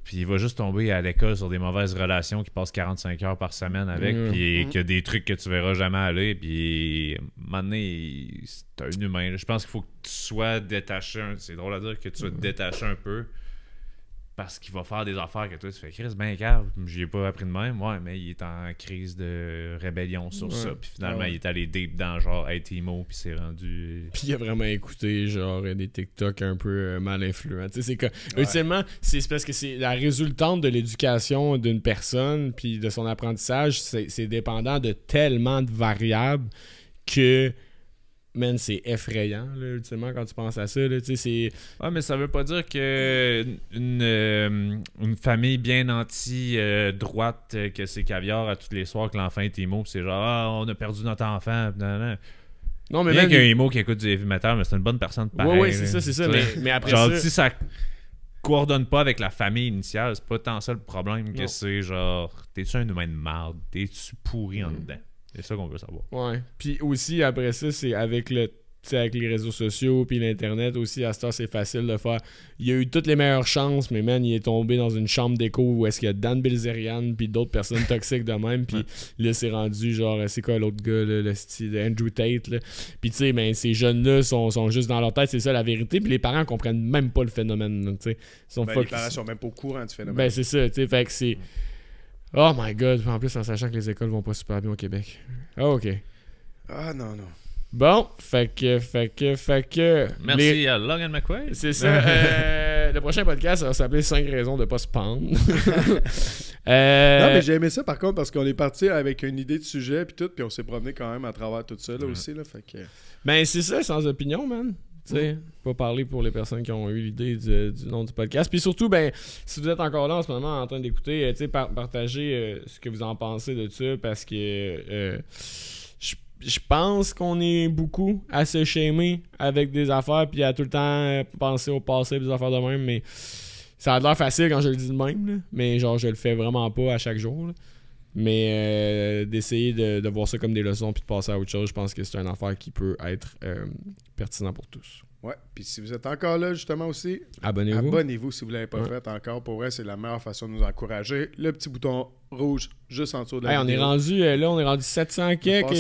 puis il va juste tomber à l'école sur des mauvaises relations qui passent 45 heures par semaine avec, puis qu'il y a des trucs que tu verras jamais aller, puis à un moment donné, c'est un humain. Je pense qu'il faut que tu sois détaché, c'est drôle à dire, que tu sois détaché un peu, parce qu'il va faire des affaires que toi, tu fais « Chris, ben cave, j'y ai pas appris de même. » Ouais, mais il est en crise de rébellion sur ça, puis finalement, il est allé deep dans genre être emo, puis c'est rendu... Puis il a vraiment écouté genre des TikTok un peu mal influents. Tu sais, c'est que, ultimement, c'est parce que c'est la résultante de l'éducation d'une personne, puis de son apprentissage, c'est dépendant de tellement de variables que man, c'est effrayant, là, ultimement, quand tu penses à ça. Là, c'est... Ouais, mais ça veut pas dire que une famille bien anti-droite, que c'est caviar à tous les soirs, que l'enfant est émo, pis c'est genre, ah, on a perdu notre enfant. Non, mais bien même qu'il y a un émo qui écoute du heavy metal, mais c'est une bonne personne pareil. Ouais, c'est ça. Mais après genre, ça... si ça coordonne pas avec la famille initiale, c'est pas tant ça le problème que c'est genre, t'es-tu un humain de marde? T'es-tu pourri en dedans? C'est ça qu'on veut savoir. Ouais. Puis aussi, après ça, c'est avec avec les réseaux sociaux puis l'internet aussi, à ce temps, c'est facile de faire. Il a eu toutes les meilleures chances, mais man, il est tombé dans une chambre d'écho où est-ce qu'il y a Dan Bilzerian puis d'autres personnes toxiques de même, puis là, c'est rendu genre, c'est quoi l'autre gars, là, le style Andrew Tate, là. Puis tu sais, ben, ces jeunes-là sont juste dans leur tête, c'est ça la vérité, puis les parents comprennent même pas le phénomène, tu sais. Les parents sont même pas au courant du phénomène. Ben, c'est ça, tu sais, fait que c'est... Oh my god, en plus en sachant que les écoles vont pas super bien au Québec. Ah, ok. Ah non. Bon, fait que... Merci à Logan McQuaid. C'est ça. Le prochain podcast, ça va s'appeler 5 raisons de pas se pendre. Non, mais j'ai aimé ça par contre parce qu'on est parti avec une idée de sujet puis tout, puis on s'est promené quand même à travers tout ça là aussi. Là, fait que... Ben, c'est ça, sans opinion, man. Tu sais, pas parler pour les personnes qui ont eu l'idée du nom du podcast. Puis surtout, ben, si vous êtes encore là en ce moment en train d'écouter, tu sais, partagez ce que vous en pensez de ça parce que je pense qu'on est beaucoup à se shamer avec des affaires puis à tout le temps penser au passé et des affaires de même, mais ça a l'air facile quand je le dis de même, là, mais genre je le fais vraiment pas à chaque jour. Là. Mais d'essayer de voir ça comme des leçons puis de passer à autre chose, je pense que c'est une affaire qui peut être pertinent pour tous. Ouais, puis si vous êtes encore là, justement aussi, abonnez-vous si vous ne l'avez pas fait encore. Pour vrai, c'est la meilleure façon de nous encourager. Le petit bouton rouge juste en dessous de la vidéo. On est rendu 700 quelques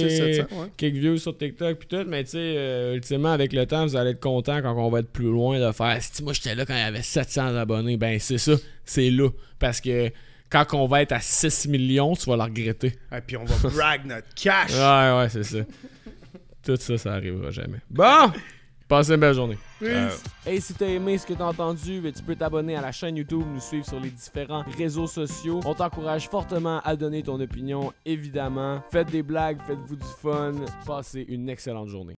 views sur TikTok puis tout, mais tu sais, ultimement, avec le temps, vous allez être content quand on va être plus loin de faire « Si moi, j'étais là quand il y avait 700 abonnés. » Ben, c'est ça, c'est là. Parce que quand on va être à 6 millions, tu vas le regretter. Et puis on va brag notre cash. Ouais, c'est ça. Tout ça, ça arrivera jamais. Bon! Passez une belle journée. Hey, si t'as aimé ce que t'as entendu, tu peux t'abonner à la chaîne YouTube, nous suivre sur les différents réseaux sociaux. On t'encourage fortement à donner ton opinion, évidemment. Faites des blagues, faites-vous du fun. Passez une excellente journée.